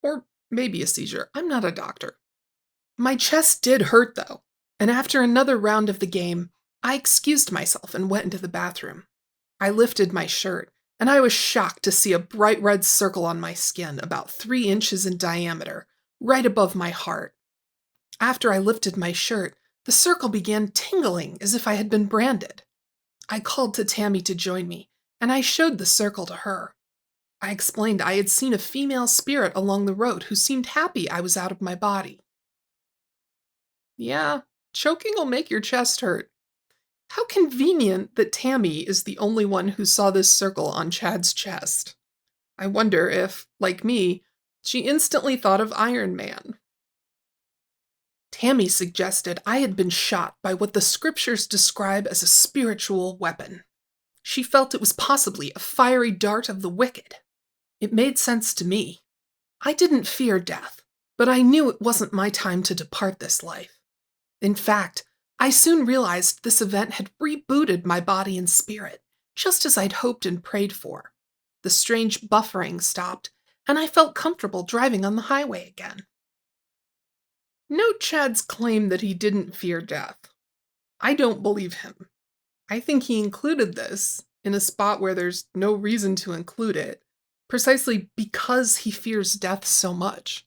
Or maybe a seizure. I'm not a doctor. My chest did hurt, though, and after another round of the game, I excused myself and went into the bathroom. I lifted my shirt, and I was shocked to see a bright red circle on my skin about 3 inches in diameter, right above my heart. After I lifted my shirt, the circle began tingling as if I had been branded. I called to Tammy to join me, and I showed the circle to her. I explained I had seen a female spirit along the road who seemed happy I was out of my body. Yeah, choking will make your chest hurt. How convenient that Tammy is the only one who saw this circle on Chad's chest. I wonder if, like me, she instantly thought of Iron Man. Tammy suggested I had been shot by what the scriptures describe as a spiritual weapon. She felt it was possibly a fiery dart of the wicked. It made sense to me. I didn't fear death, but I knew it wasn't my time to depart this life. In fact, I soon realized this event had rebooted my body and spirit, just as I'd hoped and prayed for. The strange buffering stopped, and I felt comfortable driving on the highway again. Note Chad's claim that he didn't fear death. I don't believe him. I think he included this in a spot where there's no reason to include it, precisely because he fears death so much.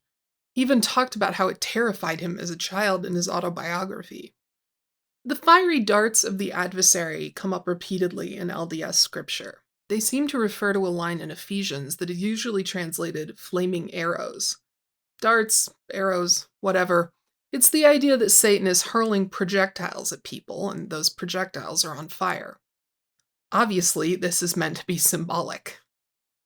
He even talked about how it terrified him as a child in his autobiography. The fiery darts of the adversary come up repeatedly in LDS scripture. They seem to refer to a line in Ephesians that is usually translated flaming arrows. Darts, arrows, whatever. It's the idea that Satan is hurling projectiles at people, and those projectiles are on fire. Obviously, this is meant to be symbolic.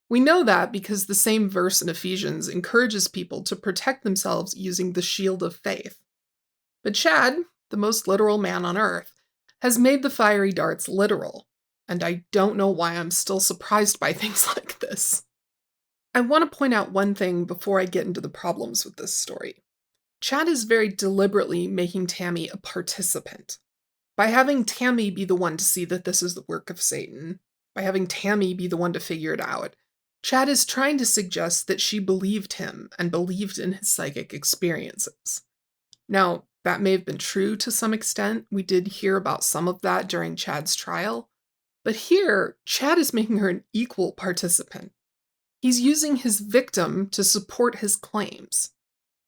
We know that because the same verse in Ephesians encourages people to protect themselves using the shield of faith. But Chad, the most literal man on earth, has made the fiery darts literal, and I don't know why I'm still surprised by things like this. I want to point out one thing before I get into the problems with this story. Chad is very deliberately making Tammy a participant. By having Tammy be the one to see that this is the work of Satan, by having Tammy be the one to figure it out, Chad is trying to suggest that she believed him and believed in his psychic experiences. Now, that may have been true to some extent. We did hear about some of that during Chad's trial. But here, Chad is making her an equal participant. He's using his victim to support his claims.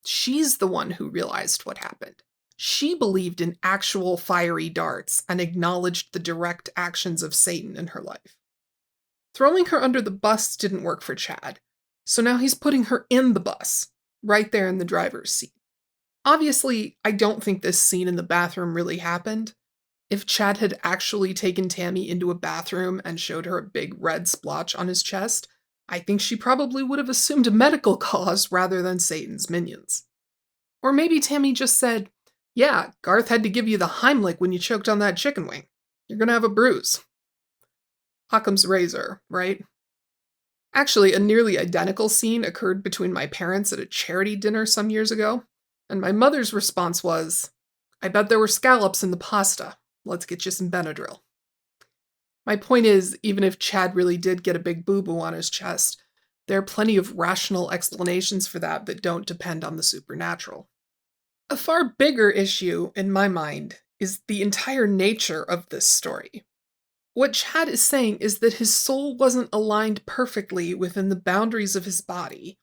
She's the one who realized what happened. She believed in actual fiery darts and acknowledged the direct actions of Satan in her life. Throwing her under the bus didn't work for Chad, so now he's putting her in the bus, right there in the driver's seat. Obviously, I don't think this scene in the bathroom really happened. If Chad had actually taken Tammy into a bathroom and showed her a big red splotch on his chest, I think she probably would have assumed a medical cause rather than Satan's minions. Or maybe Tammy just said, "Yeah, Garth had to give you the Heimlich when you choked on that chicken wing. You're gonna have a bruise." Occam's razor, right? Actually, a nearly identical scene occurred between my parents at a charity dinner some years ago, and my mother's response was, "I bet there were scallops in the pasta. Let's get you some Benadryl." My point is, even if Chad really did get a big boo-boo on his chest, there are plenty of rational explanations for that don't depend on the supernatural. A far bigger issue, in my mind, is the entire nature of this story. What Chad is saying is that his soul wasn't aligned perfectly within the boundaries of his body,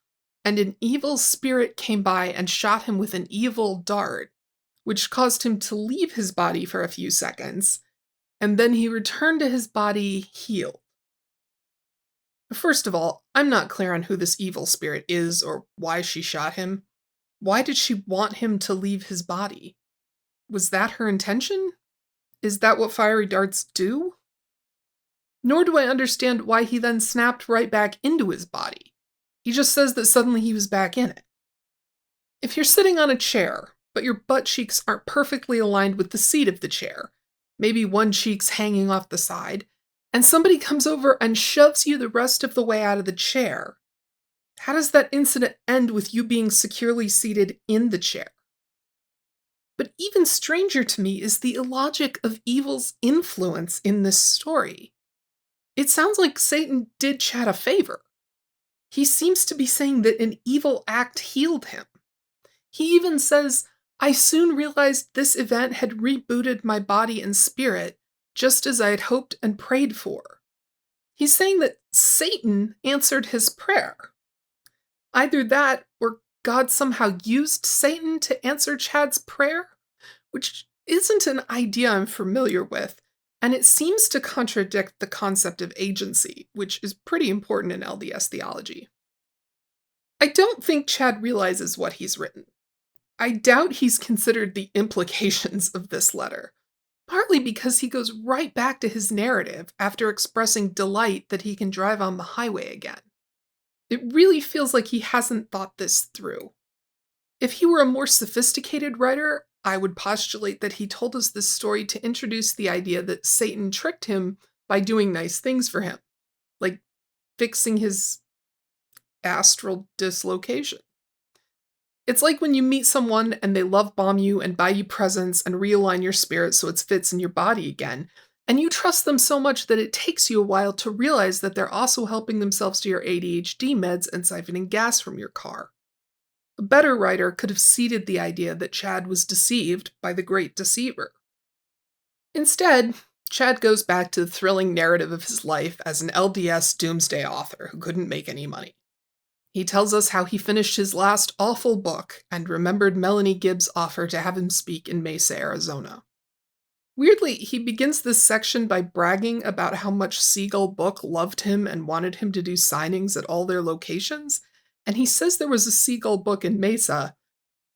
and an evil spirit came by and shot him with an evil dart, which caused him to leave his body for a few seconds, and then he returned to his body healed. First of all, I'm not clear on who this evil spirit is or why she shot him. Why did she want him to leave his body? Was that her intention? Is that what fiery darts do? Nor do I understand why he then snapped right back into his body. He just says that suddenly he was back in it. If you're sitting on a chair, but your butt cheeks aren't perfectly aligned with the seat of the chair, maybe one cheek's hanging off the side, and somebody comes over and shoves you the rest of the way out of the chair, how does that incident end with you being securely seated in the chair? But even stranger to me is the illogic of evil's influence in this story. It sounds like Satan did Chad a favor. He seems to be saying that an evil act healed him. He even says, "I soon realized this event had rebooted my body and spirit, just as I had hoped and prayed for." He's saying that Satan answered his prayer. Either that, or God somehow used Satan to answer Chad's prayer, which isn't an idea I'm familiar with, and it seems to contradict the concept of agency, which is pretty important in LDS theology. I don't think Chad realizes what he's written. I doubt he's considered the implications of this letter, partly because he goes right back to his narrative after expressing delight that he can drive on the highway again. It really feels like he hasn't thought this through. If he were a more sophisticated writer, I would postulate that he told us this story to introduce the idea that Satan tricked him by doing nice things for him, like fixing his astral dislocation. It's like when you meet someone and they love bomb you and buy you presents and realign your spirit so it fits in your body again, And you trust them so much that it takes you a while to realize that they're also helping themselves to your ADHD meds and siphoning gas from your car. A better writer could have seeded the idea that Chad was deceived by the great deceiver. Instead, Chad goes back to the thrilling narrative of his life as an LDS doomsday author who couldn't make any money. He tells us how he finished his last awful book and remembered Melanie Gibbs' offer to have him speak in Mesa, Arizona. Weirdly, he begins this section by bragging about how much Seagull Book loved him and wanted him to do signings at all their locations, and he says there was a Seagull Book in Mesa,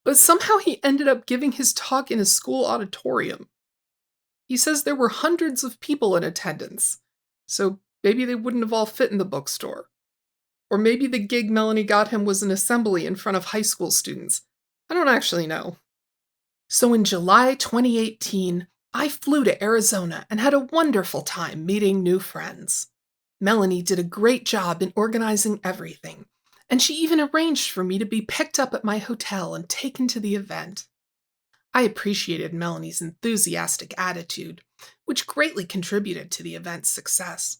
but somehow he ended up giving his talk in a school auditorium. He says there were hundreds of people in attendance, so maybe they wouldn't have all fit in the bookstore. Or maybe the gig Melanie got him was an assembly in front of high school students. I don't actually know. So in July 2018, I flew to Arizona and had a wonderful time meeting new friends. Melanie did a great job in organizing everything, and she even arranged for me to be picked up at my hotel and taken to the event. I appreciated Melanie's enthusiastic attitude, which greatly contributed to the event's success.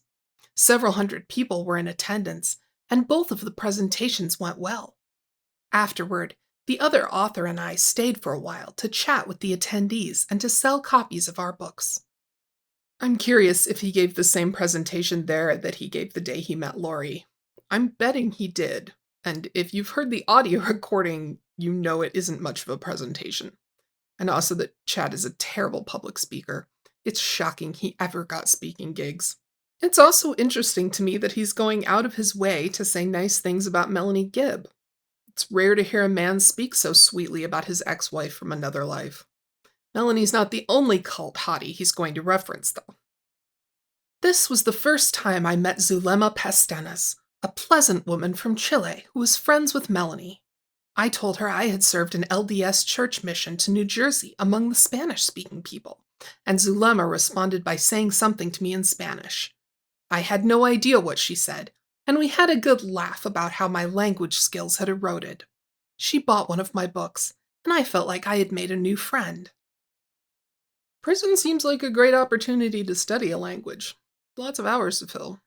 Several hundred people were in attendance, and both of the presentations went well. Afterward, the other author and I stayed for a while to chat with the attendees and to sell copies of our books. I'm curious if he gave the same presentation there that he gave the day he met Lori. I'm betting he did, and if you've heard the audio recording, you know it isn't much of a presentation. And also that Chad is a terrible public speaker. It's shocking he ever got speaking gigs. It's also interesting to me that he's going out of his way to say nice things about Melanie Gibb. It's rare to hear a man speak so sweetly about his ex-wife from another life. Melanie's not the only cult hottie he's going to reference, though. This was the first time I met Zulema Pastenas, a pleasant woman from Chile who was friends with Melanie. I told her I had served an LDS church mission to New Jersey among the Spanish-speaking people, and Zulema responded by saying something to me in Spanish. I had no idea what she said, and we had a good laugh about how my language skills had eroded. She bought one of my books, and I felt like I had made a new friend. Prison seems like a great opportunity to study a language. Lots of hours to fill.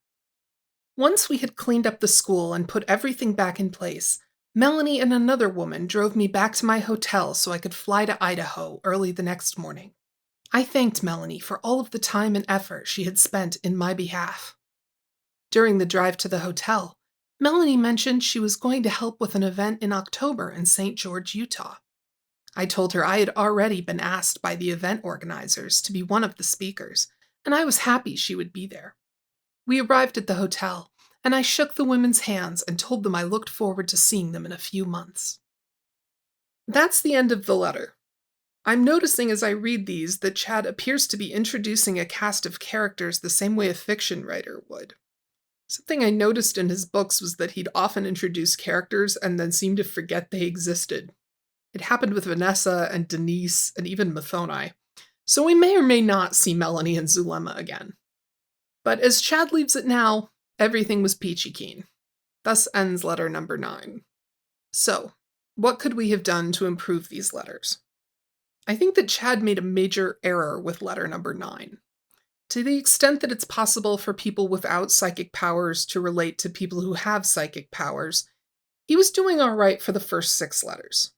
Once we had cleaned up the school and put everything back in place, Melanie and another woman drove me back to my hotel so I could fly to Idaho early the next morning. I thanked Melanie for all of the time and effort she had spent in my behalf. During the drive to the hotel, Melanie mentioned she was going to help with an event in October in St. George, Utah. I told her I had already been asked by the event organizers to be one of the speakers, and I was happy she would be there. We arrived at the hotel, and I shook the women's hands and told them I looked forward to seeing them in a few months. That's the end of the letter. I'm noticing as I read these that Chad appears to be introducing a cast of characters the same way a fiction writer would. Something I noticed in his books was that he'd often introduce characters and then seem to forget they existed. It happened with Vanessa and Denise and even Mathoni, so we may or may not see Melanie and Zulema again. But as Chad leaves it now, everything was peachy keen. Thus ends letter number 9. So, what could we have done to improve these letters? I think that Chad made a major error with letter number 9. To the extent that it's possible for people without psychic powers to relate to people who have psychic powers, he was doing all right for the first 6 letters.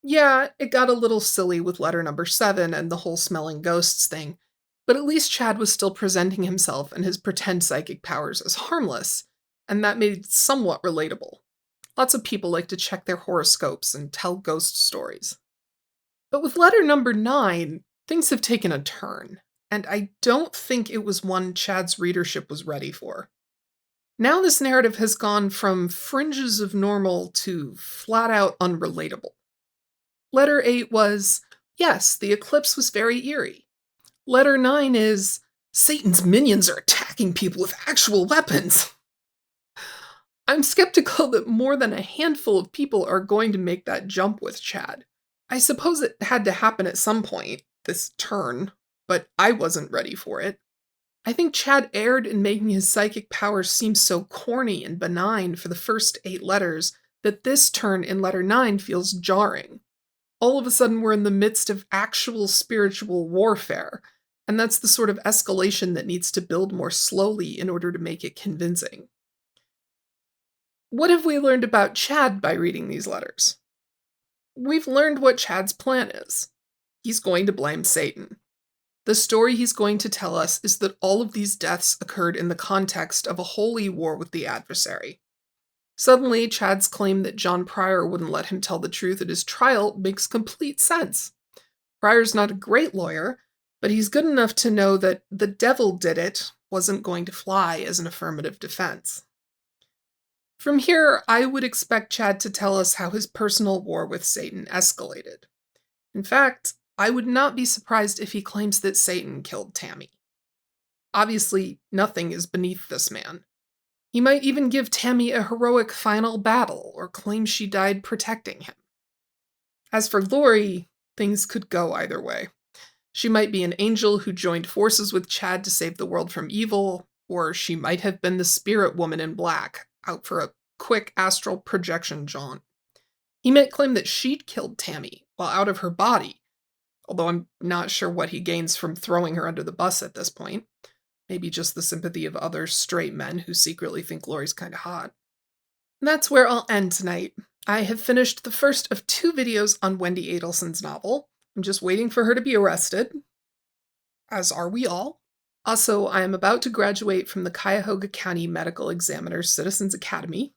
Yeah, it got a little silly with letter number 7 and the whole smelling ghosts thing, but at least Chad was still presenting himself and his pretend psychic powers as harmless, and that made it somewhat relatable. Lots of people like to check their horoscopes and tell ghost stories. But with letter number 9, things have taken a turn, and I don't think it was one Chad's readership was ready for. Now this narrative has gone from fringes of normal to flat-out unrelatable. Letter 8 was, yes, the eclipse was very eerie. Letter 9 is, Satan's minions are attacking people with actual weapons. I'm skeptical that more than a handful of people are going to make that jump with Chad. I suppose it had to happen at some point, this turn, but I wasn't ready for it. I think Chad erred in making his psychic powers seem so corny and benign for the first 8 letters that this turn in letter 9 feels jarring. All of a sudden we're in the midst of actual spiritual warfare, And that's the sort of escalation that needs to build more slowly in order to make it convincing. What have we learned about Chad by reading these letters? We've learned what Chad's plan is. He's going to blame Satan. The story he's going to tell us is that all of these deaths occurred in the context of a holy war with the Adversary. Suddenly, Chad's claim that John Pryor wouldn't let him tell the truth at his trial makes complete sense. Pryor's not a great lawyer, but he's good enough to know that the devil did it wasn't going to fly as an affirmative defense. From here, I would expect Chad to tell us how his personal war with Satan escalated. In fact, I would not be surprised if he claims that Satan killed Tammy. Obviously, nothing is beneath this man. He might even give Tammy a heroic final battle, or claim she died protecting him. As for Lori, things could go either way. She might be an angel who joined forces with Chad to save the world from evil, or she might have been the spirit woman in black, out for a quick astral projection jaunt. He might claim that she'd killed Tammy while out of her body, although I'm not sure what he gains from throwing her under the bus at this point. Maybe just the sympathy of other straight men who secretly think Lori's kinda hot. And that's where I'll end tonight. I have finished the first of 2 videos on Wendy Adelson's novel. I'm just waiting for her to be arrested, as are we all. Also, I am about to graduate from the Cuyahoga County Medical Examiner's Citizens Academy.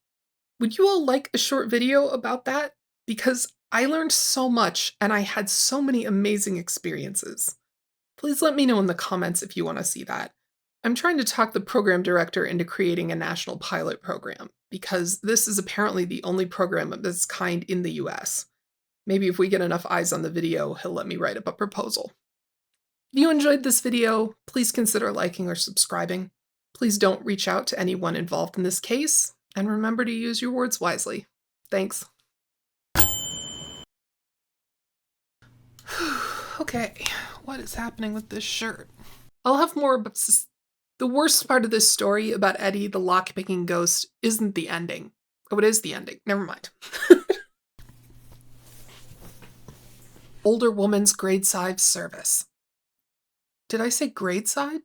Would you all like a short video about that? Because I learned so much and I had so many amazing experiences. Please let me know in the comments if you want to see that. I'm trying to talk the program director into creating a national pilot program, because this is apparently the only program of this kind in the US. Maybe if we get enough eyes on the video, he'll let me write up a proposal. If you enjoyed this video, please consider liking or subscribing. Please don't reach out to anyone involved in this case, and remember to use your words wisely. Thanks. Okay, what is happening with this shirt? I'll have more, but the worst part of this story about Eddie, the lockpicking ghost, isn't the ending. Oh, it is the ending. Never mind. Older woman's gradeside service. Did I say gradeside?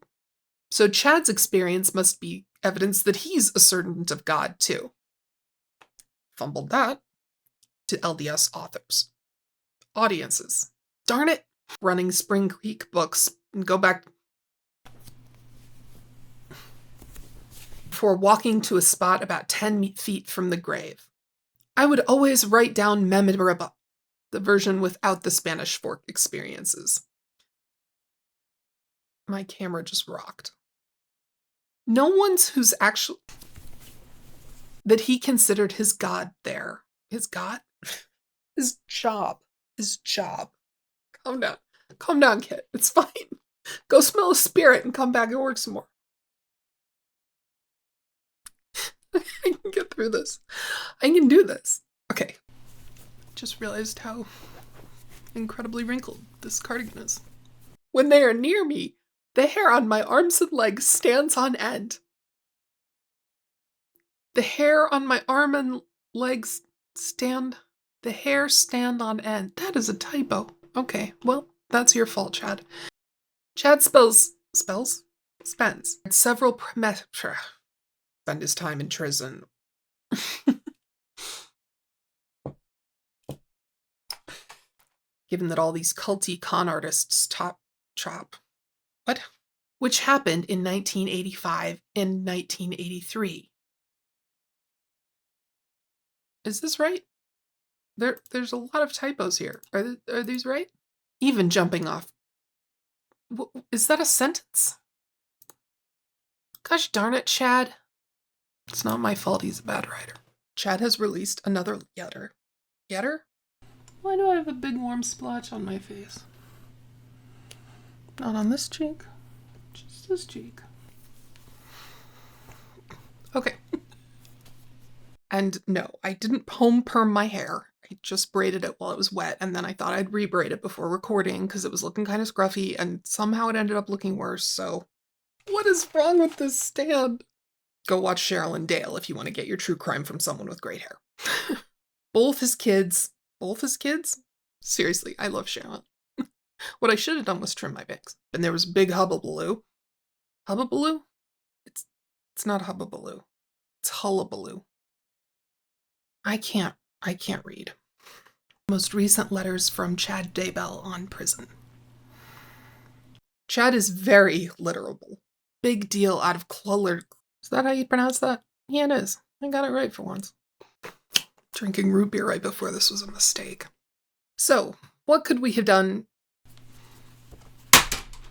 So Chad's experience must be evidence that he's a servant of God, too. Fumbled that. To LDS authors. Audiences. Darn it! Running Spring Creek books and go back before walking to a spot about 10 feet from the grave. I would always write down memorable, the version without the Spanish Fork experiences. My camera just rocked. No one's who's actually... that he considered his God there. His God? His job. His job. Calm down. Calm down, kid. It's fine. Go smell a spirit and come back and work some more. I can get through this. I can do this. Okay. Just realized how incredibly wrinkled this cardigan is. When they are near me, the hair on my arms and legs stands on end. The hair on my arm and legs stand... The hair stand on end. That is a typo. Okay, well, that's your fault, Chad. Chad spends several spend his time in prison. Given that all these culty con artists chop. What? Which happened in 1985 and 1983. Is this right? There's a lot of typos here. Are these right? Even jumping off. Is that a sentence? Gosh darn it, Chad. It's not my fault he's a bad writer. Chad has released another letter. Letter? Why do I have a big warm splotch on my face? Not on this cheek. Just this cheek. Okay. And no, I didn't home perm my hair. I just braided it while it was wet, and then I thought I'd rebraid it before recording because it was looking kind of scruffy, and somehow it ended up looking worse, so... What is wrong with this stand? Go watch Cheryl and Dale if you want to get your true crime from someone with great hair. Both his kids? Seriously, I love Cheryl. What I should have done was trim my bangs. And there was a big hubbubaloo. Hubbubaloo? It's not hubbubaloo. It's hullabaloo. I can't read. Most recent letters from Chad Daybell on prison. Chad is very literable. Big deal out of cluller. Is that how you pronounce that? Yeah, it is. I got it right for once. Drinking root beer right before this was a mistake. So, what could we have done